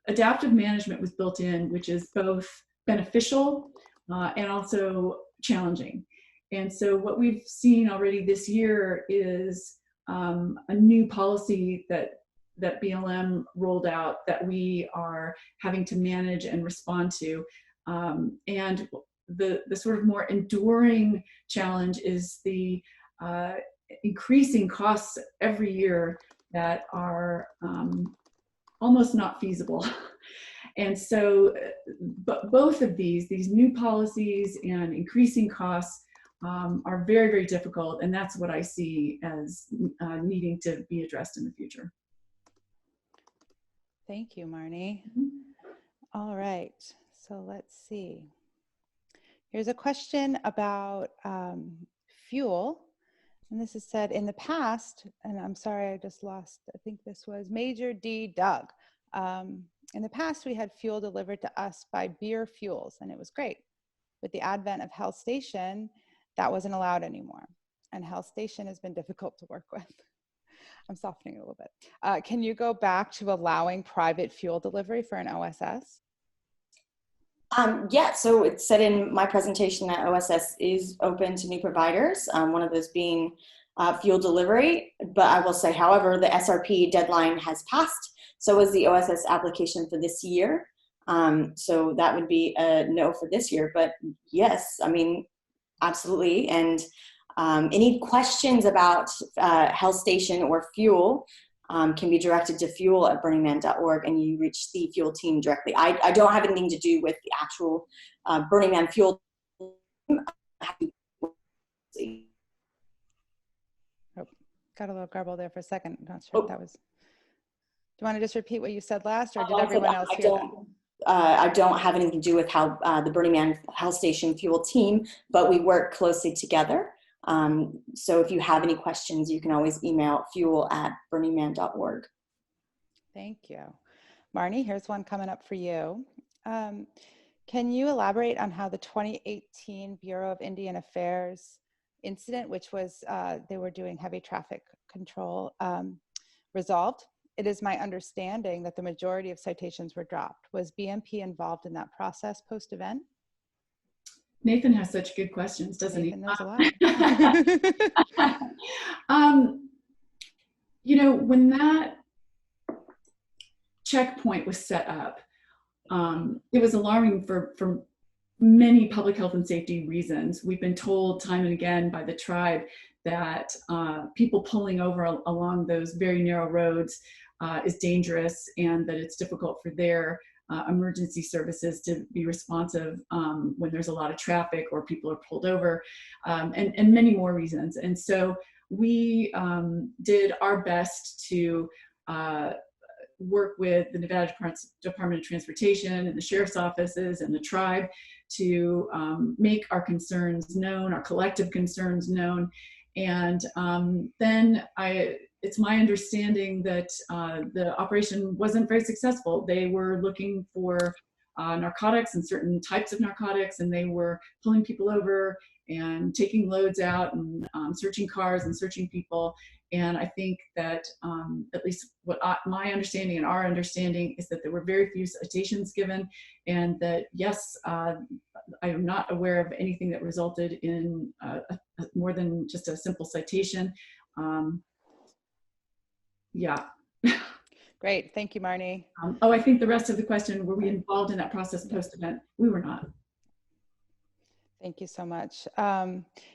Adaptive management was built in, which is both beneficial and also challenging. And so what we've seen already this year is a new policy that BLM rolled out that we are having to manage and respond to. And the sort of more enduring challenge is the increasing costs every year that are almost not feasible. And so, but both of these new policies and increasing costs are very, very difficult, and that's what I see as needing to be addressed in the future. Thank you, Marnee. Mm-hmm. All right, so let's see. Here's a question about fuel, and this is said in the past, and I'm sorry, I just lost, I think this was Major D. Doug. In the past, we had fuel delivered to us by Beer Fuels, and it was great. With the advent of Hell Station, that wasn't allowed anymore, and Hell Station has been difficult to work with. I'm softening it a little bit. Can you go back to allowing private fuel delivery for an OSS? Yeah, so it said in my presentation that OSS is open to new providers, one of those being fuel delivery. But I will say, however, the SRP deadline has passed, so is the OSS application for this year. So that would be a no for this year, but yes, I mean, absolutely. And any questions about Hell Station or fuel, can be directed to fuel@burningman.org, and you reach the fuel team directly. I don't have anything to do with the actual Burning Man fuel team. Oh, got a little garble there for a second. Not sure if that was. Do you want to just repeat what you said last, or did everyone else hear that? I don't have anything to do with how the Burning Man Health Station fuel team, but we work closely together. So if you have any questions, you can always email fuel@burningman.org. Thank you. Marnee, here's one coming up for you. Can you elaborate on how the 2018 Bureau of Indian Affairs incident, which was they were doing heavy traffic control, resolved? It is my understanding that the majority of citations were dropped. Was BMP involved in that process post-event? Nathan has such good questions, doesn't Nathan he? knows a lot. You know, when that checkpoint was set up, it was alarming for many public health and safety reasons. We've been told time and again by the tribe that people pulling over along those very narrow roads is dangerous, and that it's difficult for their emergency services to be responsive when there's a lot of traffic or people are pulled over, and many more reasons. And so we did our best to work with the Nevada Department of Transportation and the sheriff's offices and the tribe to make our concerns known, our collective concerns known. And then it's my understanding that the operation wasn't very successful. They were looking for narcotics and certain types of narcotics, and they were pulling people over and taking loads out and searching cars and searching people. And I think that at least my understanding and our understanding is that there were very few citations given, and that yes, I am not aware of anything that resulted in more than just a simple citation. Yeah. Great, thank you, Marnee. I think the rest of the question, were we involved in that process post-event? We were not. Thank you so much.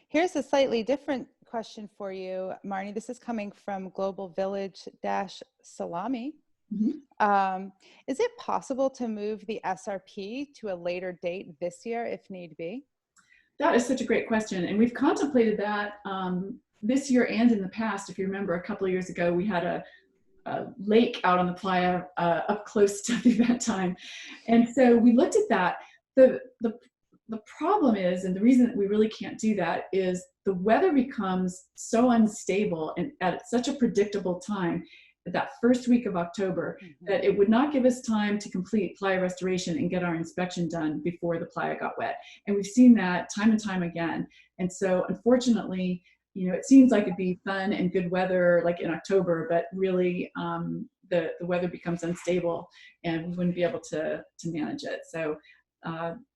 Here's a slightly different question for you, Marnee. This is coming from Global Village-Salami. Mm-hmm. Is it possible to move the SRP to a later date this year if need be? That is such a great question. And we've contemplated that this year and in the past. If you remember, a couple of years ago, we had a lake out on the playa up close to the event time. And so we looked at that. The problem is, and the reason that we really can't do that, is the weather becomes so unstable and at such a predictable time, that first week of October, that it would not give us time to complete playa restoration and get our inspection done before the playa got wet. And we've seen that time and time again. And so unfortunately, you know, it seems like it'd be fun and good weather like in October, but really the weather becomes unstable and we wouldn't be able to manage it. So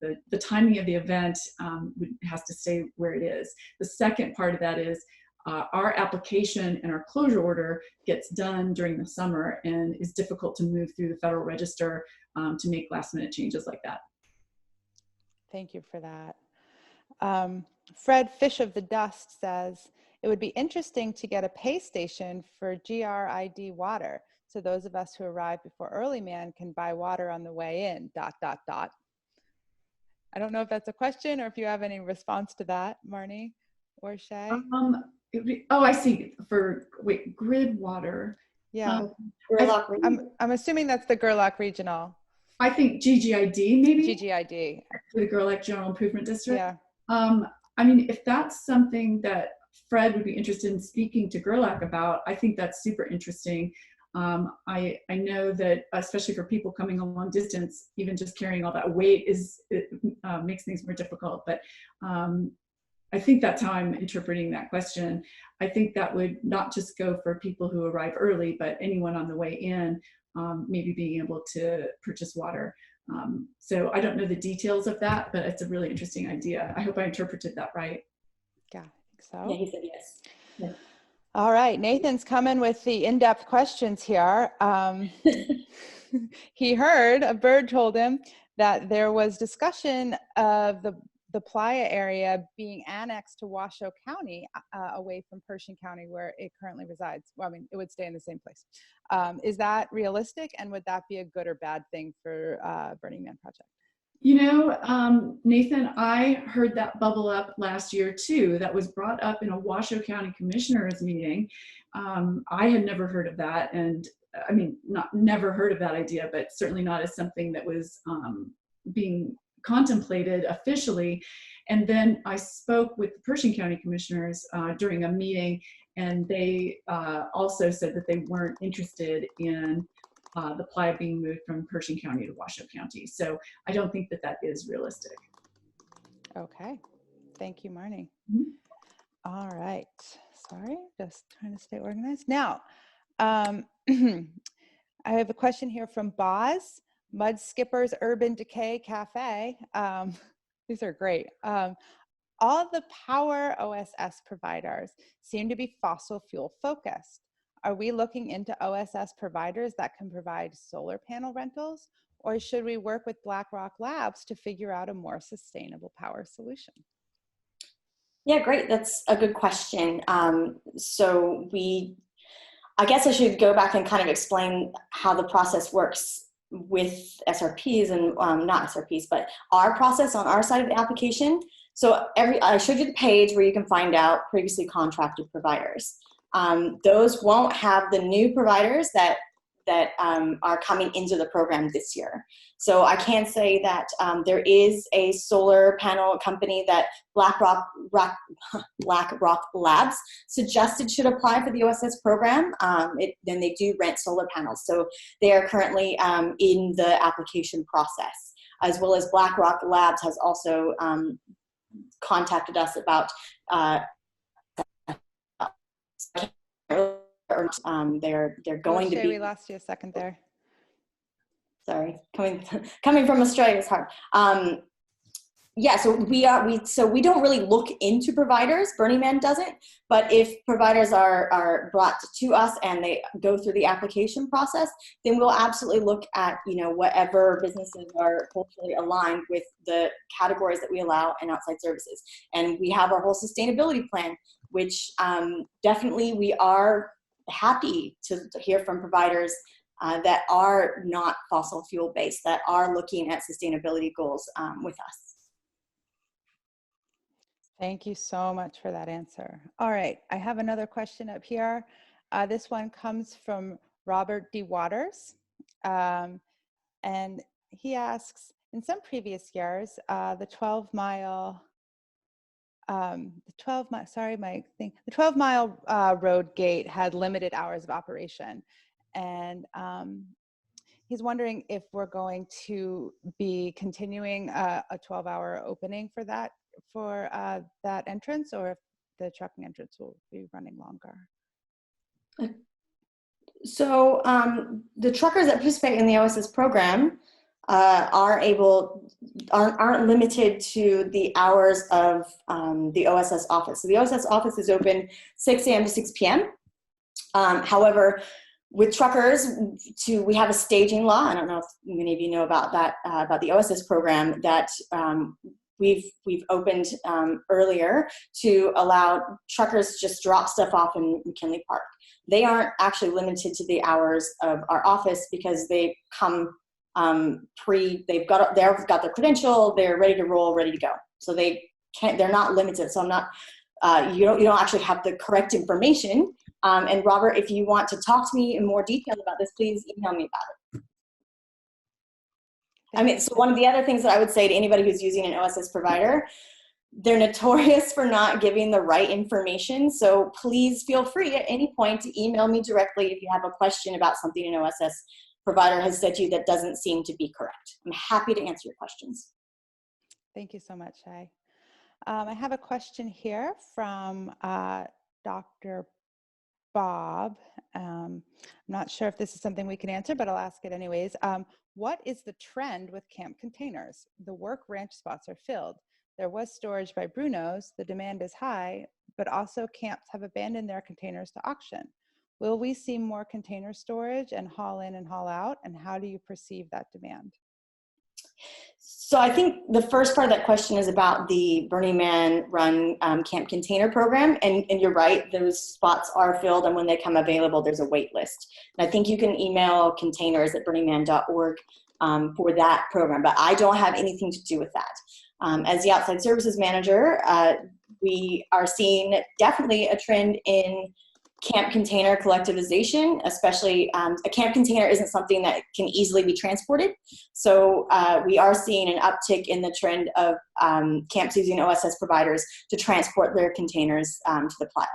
the timing of the event has to stay where it is. The second part of that is our application and our closure order gets done during the summer and is difficult to move through the Federal Register to make last minute changes like that. Thank you for that. Fred Fish of the Dust says, it would be interesting to get a pay station for GRID water, so those of us who arrive before early man can buy water on the way in, ... I don't know if that's a question or if you have any response to that, Marnee or Shay. I see. Grid water. Yeah. I'm assuming that's the Gerlach Regional. I think GGID maybe. GGID. The Gerlach General Improvement District. Yeah. I mean, if that's something that Fred would be interested in speaking to Gerlach about, I think that's super interesting. I know that especially for people coming a long distance, even just carrying all that weight makes things more difficult. But I think that's how I'm interpreting that question. I think that would not just go for people who arrive early, but anyone on the way in, maybe being able to purchase water. So I don't know the details of that, but it's a really interesting idea. I hope I interpreted that right. Yeah, I think so. Yeah, he said yes. Yeah. All right, Nathan's coming with the in-depth questions here. He heard, a bird told him that there was discussion of the Playa area being annexed to Washoe County, away from Pershing County where it currently resides. Well, I mean, it would stay in the same place. Is that realistic, and would that be a good or bad thing for Burning Man project? You know, Nathan, I heard that bubble up last year too. That was brought up in a Washoe County Commissioners meeting. I had never heard of that, and I mean, never heard of that idea, but certainly not as something that was being contemplated officially. And then I spoke with the Pershing County Commissioners during a meeting, and they also said that they weren't interested in the Playa being moved from Pershing County to Washoe County. So I don't think that that is realistic. Okay, thank you, Marnee. Mm-hmm. All right, sorry, just trying to stay organized. Now, I have a question here from Boz, Mud Skippers Urban Decay Cafe. These are great. All of the power OSS providers seem to be fossil fuel focused. Are we looking into OSS providers that can provide solar panel rentals, or should we work with BlackRock Labs to figure out a more sustainable power solution? Yeah, great. That's a good question. I guess I should go back and kind of explain how the process works with SRPs and not SRPs, but our process on our side of the application. So I showed you the page where you can find out previously contracted providers. Those won't have the new providers that are coming into the program this year. So I can say that there is a solar panel company that BlackRock Labs suggested should apply for the OSS program. Then they do rent solar panels. So they are currently in the application process, as well as BlackRock Labs has also contacted us about they're going to be. We lost you a second there. Sorry, coming from Australia is hard. Yeah, so we don't really look into providers. Burning Man doesn't, but if providers are brought to us and they go through the application process, then we'll absolutely look at whatever businesses are culturally aligned with the categories that we allow in outside services. And we have our whole sustainability plan, which definitely we are happy to hear from providers that are not fossil fuel based, that are looking at sustainability goals with us. Thank you so much for that answer. All right, I have another question up here. This one comes from Robert D. Waters. And he asks, in some previous years, the 12-mile road gate had limited hours of operation. And he's wondering if we're going to be continuing a 12-hour opening for that entrance, or if the trucking entrance will be running longer. So the truckers that participate in the OSS program aren't limited to the hours of the OSS office. So the OSS office is open 6 a.m. to 6 p.m. However, with truckers, we have a staging law. I don't know if many of you know about that, about the OSS program, that we've opened earlier to allow truckers to just drop stuff off in McKinley Park. They aren't actually limited to the hours of our office because they come they've got their credential, they're ready to roll, ready to go. So they're not limited. So I'm not, you don't actually have the correct information. And Robert, if you want to talk to me in more detail about this, please email me about it. I mean, so one of the other things that I would say to anybody who's using an OSS provider, they're notorious for not giving the right information. So please feel free at any point to email me directly if you have a question about something an OSS provider has said to you that doesn't seem to be correct. I'm happy to answer your questions. Thank you so much, Shay. I have a question here from Dr. Bob. I'm not sure if this is something we can answer, but I'll ask it anyways. What is the trend with camp containers? The work ranch spots are filled. There was storage by Bruno's. The demand is high, but also camps have abandoned their containers to auction. Will we see more container storage and haul in and haul out? And how do you perceive that demand? So I think the first part of that question is about the Burning Man run camp container program. And you're right, those spots are filled, and when they come available, there's a wait list. And I think you can email containers@burningman.org for that program, but I don't have anything to do with that. As the outside services manager, we are seeing definitely a trend in camp container collectivization, especially a camp container isn't something that can easily be transported. So we are seeing an uptick in the trend of camps using OSS providers to transport their containers to the playa.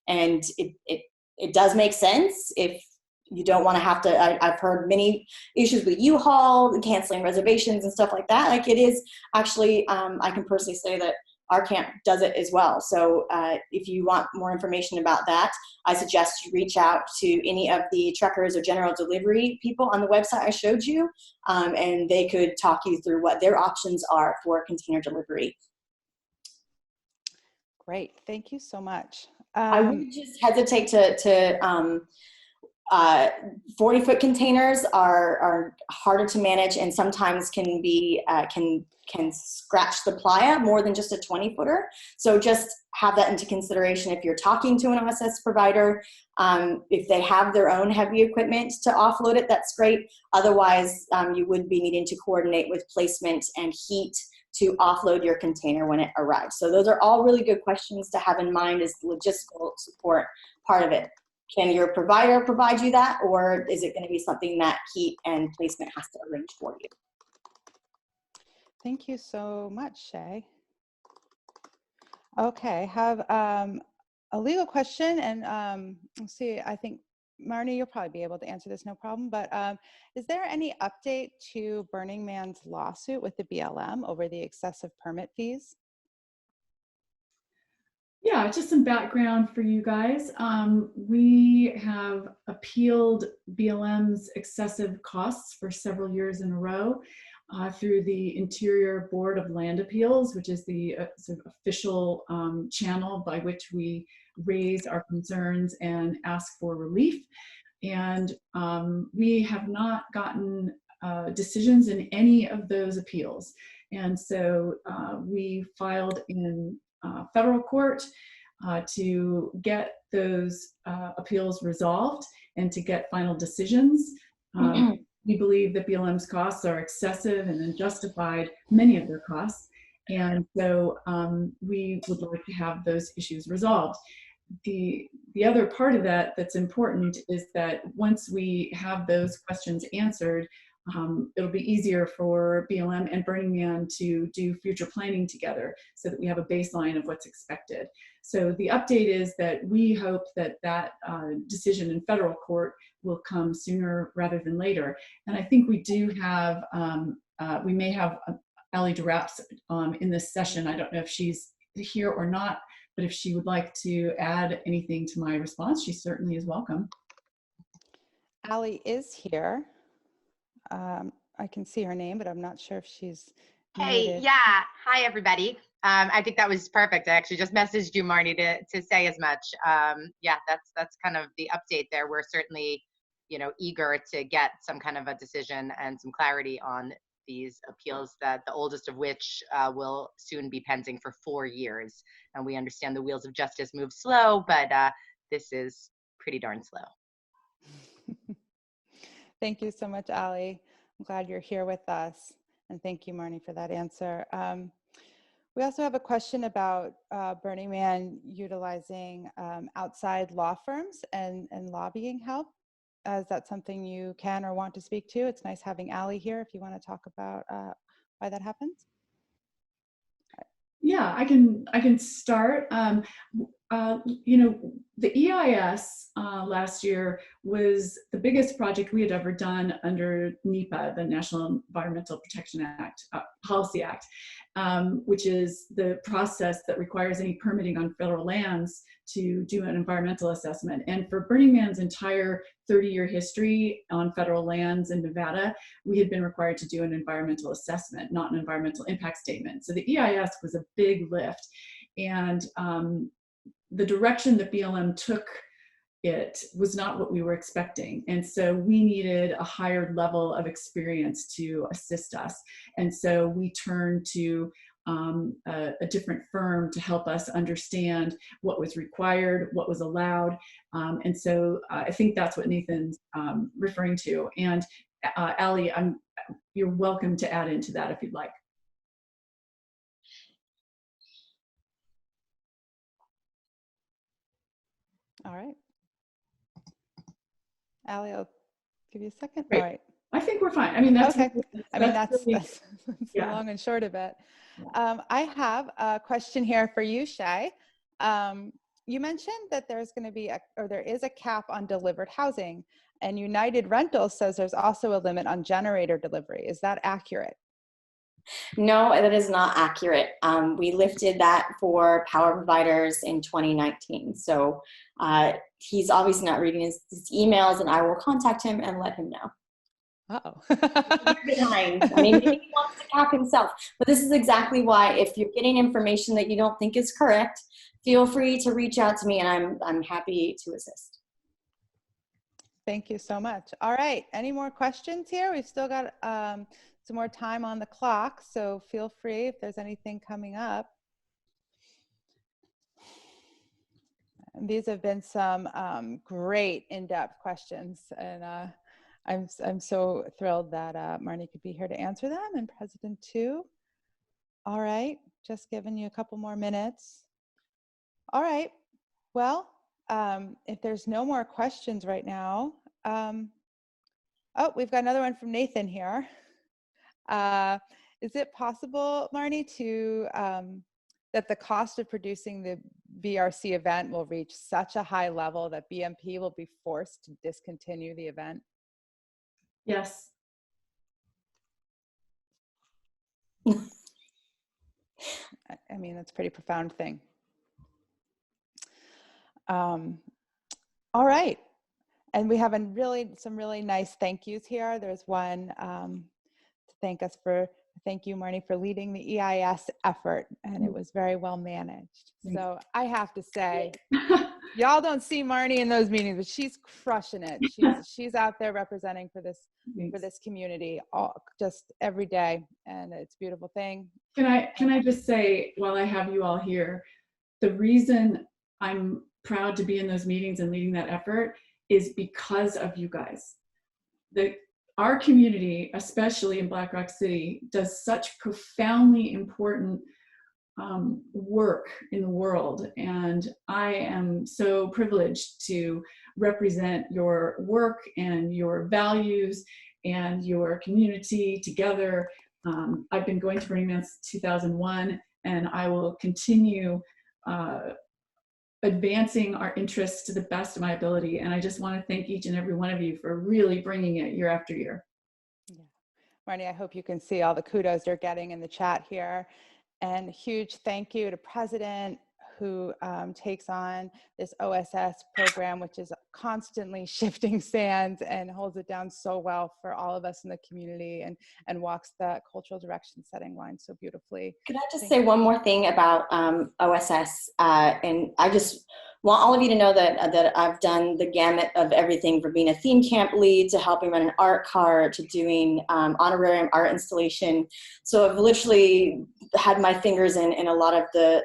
And it does make sense if you don't want to have to. I've heard many issues with U-Haul, canceling reservations and stuff like that. Like, it is actually, I can personally say that our camp does it as well. So if you want more information about that, I suggest you reach out to any of the truckers or general delivery people on the website I showed you, and they could talk you through what their options are for container delivery. Great, thank you so much. I would just hesitate to 40-foot containers are harder to manage, and sometimes can be can scratch the playa more than just a 20-footer. So just have that into consideration if you're talking to an OSS provider. If they have their own heavy equipment to offload it, that's great. Otherwise, you would be needing to coordinate with placement and heat to offload your container when it arrives. So those are all really good questions to have in mind as the logistical support part of it. Can your provider provide you that, or is it going to be something that heat and placement has to arrange for you? Thank you so much, Shay. Okay, have a legal question, and let's see, I think, Marnee, you'll probably be able to answer this, no problem, but is there any update to Burning Man's lawsuit with the BLM over the excessive permit fees? Yeah, just some background for you guys. We have appealed BLM's excessive costs for several years in a row through the Interior Board of Land Appeals, which is the sort of official channel by which we raise our concerns and ask for relief. And we have not gotten decisions in any of those appeals. And so we filed in federal court to get those appeals resolved and to get final decisions. We believe that BLM's costs are excessive and unjustified, many of their costs. And so we would like to have those issues resolved. The other part of that that's important is that once we have those questions answered, it'll be easier for BLM and Burning Man to do future planning together so that we have a baseline of what's expected. So the update is that we hope that that decision in federal court will come sooner rather than later. And I think we do have, we may have Ali DeRaps in this session. I don't know if she's here or not, but if she would like to add anything to my response, she certainly is welcome. Ali is here. I can see her name, but I'm not sure if she's muted. Yeah. Hi, everybody. I think that was perfect. I actually just messaged you, Marnee, to say as much. Yeah, that's kind of the update there. We're certainly, eager to get some kind of a decision and some clarity on these appeals, that the oldest of which will soon be pending for 4 years. And we understand the wheels of justice move slow, but this is pretty darn slow. Thank you so much, Ali. I'm glad you're here with us. And thank you, Marnee, for that answer. We also have a question about Burning Man utilizing outside law firms and lobbying help. Is that something you can or want to speak to? It's nice having Ali here if you want to talk about why that happens. Yeah, I can start. The EIS last year was the biggest project we had ever done under NEPA, the National Environmental Protection Act, Policy Act, which is the process that requires any permitting on federal lands to do an environmental assessment. And for Burning Man's entire 30-year history on federal lands in Nevada, we had been required to do an environmental assessment, not an environmental impact statement. So the EIS was a big lift. And the direction that BLM took it was not what we were expecting. And so we needed a higher level of experience to assist us. And so we turned to a different firm to help us understand what was required, what was allowed. And so I think that's what Nathan's referring to. And Allie, you're welcome to add into that if you'd like. All right. Allie, I'll give you a second. Great. All right. I think we're fine. I mean, that's okay. that's the yeah. long and short of it. I have a question here for you, Shay. You mentioned that there's going to be there is a cap on delivered housing, and United Rentals says there's also a limit on generator delivery. Is that accurate? No, that is not accurate. We lifted that for power providers in 2019. So he's obviously not reading his emails, and I will contact him and let him know. Uh-oh. Behind. I mean, maybe he wants to cap himself. But this is exactly why, if you're getting information that you don't think is correct, feel free to reach out to me, and I'm happy to assist. Thank you so much. All right. Any more questions here? We've still got some more time on the clock, so feel free if there's anything coming up. And these have been some great in-depth questions, and I'm so thrilled that Marnee could be here to answer them, and President too. All right, just giving you a couple more minutes. All right, well, if there's no more questions right now, oh, we've got another one from Nathan here. Is it possible, Marnee, to that the cost of producing the BRC event will reach such a high level that BMP will be forced to discontinue the event? Yes. I mean, that's a pretty profound thing. All right. And we have some really nice thank yous here. There's one to thank you, Marnee, for leading the EIS effort, and it was very well managed. So I have to say, y'all don't see Marnee in those meetings, but she's crushing it. She's out there representing for this community just every day, and it's a beautiful thing. Can I just say, while I have you all here, the reason I'm proud to be in those meetings and leading that effort is because of you guys. Our community, especially in Black Rock City, does such profoundly important work in the world, and I am so privileged to represent your work and your values and your community together. I've been going to Burning Man since 2001, and I will continue advancing our interests to the best of my ability. And I just want to thank each and every one of you for really bringing it year after year. Yeah. Marnee, I hope you can see all the kudos you're getting in the chat here. And huge thank you to President, who takes on this OSS program, which is constantly shifting sands and holds it down so well for all of us in the community, and walks the cultural direction setting line so beautifully. Could I just say one more thing about OSS? And I just want all of you to know that I've done the gamut of everything, from being a theme camp lead to helping run an art cart to doing honorarium art installation. So I've literally had my fingers in a lot of the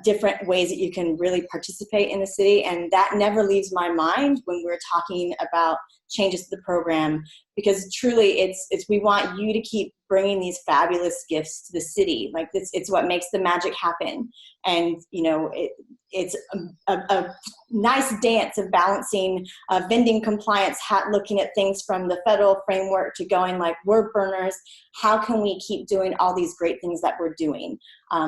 different ways that you can really participate in the city, and that never leaves my mind when we're talking about changes to the program, because truly it's we want you to keep bringing these fabulous gifts to the city. Like it's what makes the magic happen. And you know, it's a nice dance of balancing vending compliance, looking at things from the federal framework to going like, we're burners, how can we keep doing all these great things that we're doing?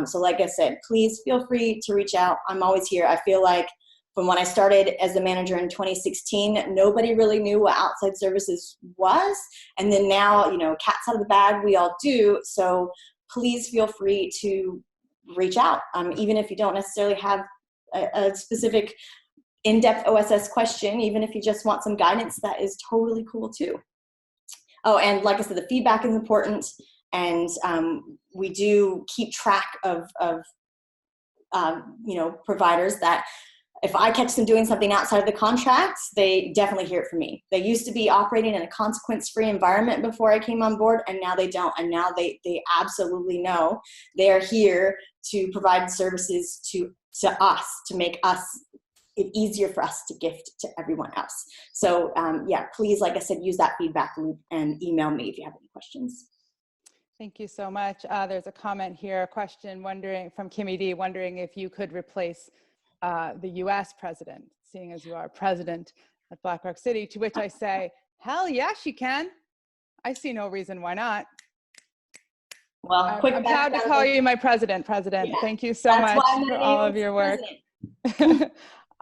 So like I said, please feel free to reach out. I'm always here. I feel like from when I started as the manager in 2016, nobody really knew what outside services was. And then now, you know, cat's out of the bag, we all do. So please feel free to reach out. Even if you don't necessarily have a specific in-depth OSS question, even if you just want some guidance, that is totally cool too. Oh, and like I said, the feedback is important. And we do keep track of you know, providers that if I catch them doing something outside of the contracts, they definitely hear it from me. They used to be operating in a consequence-free environment before I came on board, and now they don't. And now they absolutely know they are here to provide services to us, to make us it easier for us to gift to everyone else. So yeah, please, like I said, use that feedback loop and email me if you have any questions. Thank you so much. There's a comment here, a question from Kimmy D, wondering if you could replace the US president, seeing as you are president at Black Rock City, to which I say, hell yes, you can. I see no reason why not. Well, I'm proud to call you my president. Yeah, thank you so much for all of your work.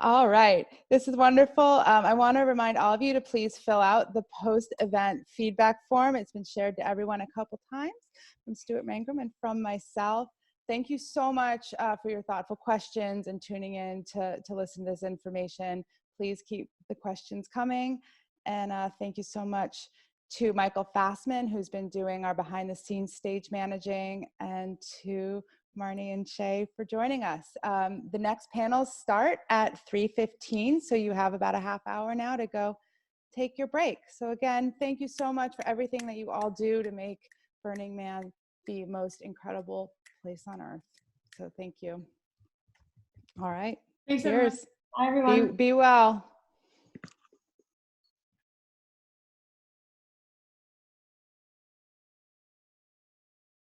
All right, this is wonderful. I want to remind all of you to please fill out the post-event feedback form. It's been shared to everyone a couple times from Stuart Mangrum and from myself. Thank you so much for your thoughtful questions and tuning in to listen to this information. Please keep the questions coming. And thank you so much to Michael Fassman, who's been doing our behind-the-scenes stage managing, and to Marnee and Shay for joining us. The next panels start at 3:15, so you have about a half hour now to go take your break. So again, thank you so much for everything that you all do to make Burning Man the most incredible place on earth. So thank you. All right. Thanks, Cheers. everyone. Bye, everyone. Be well.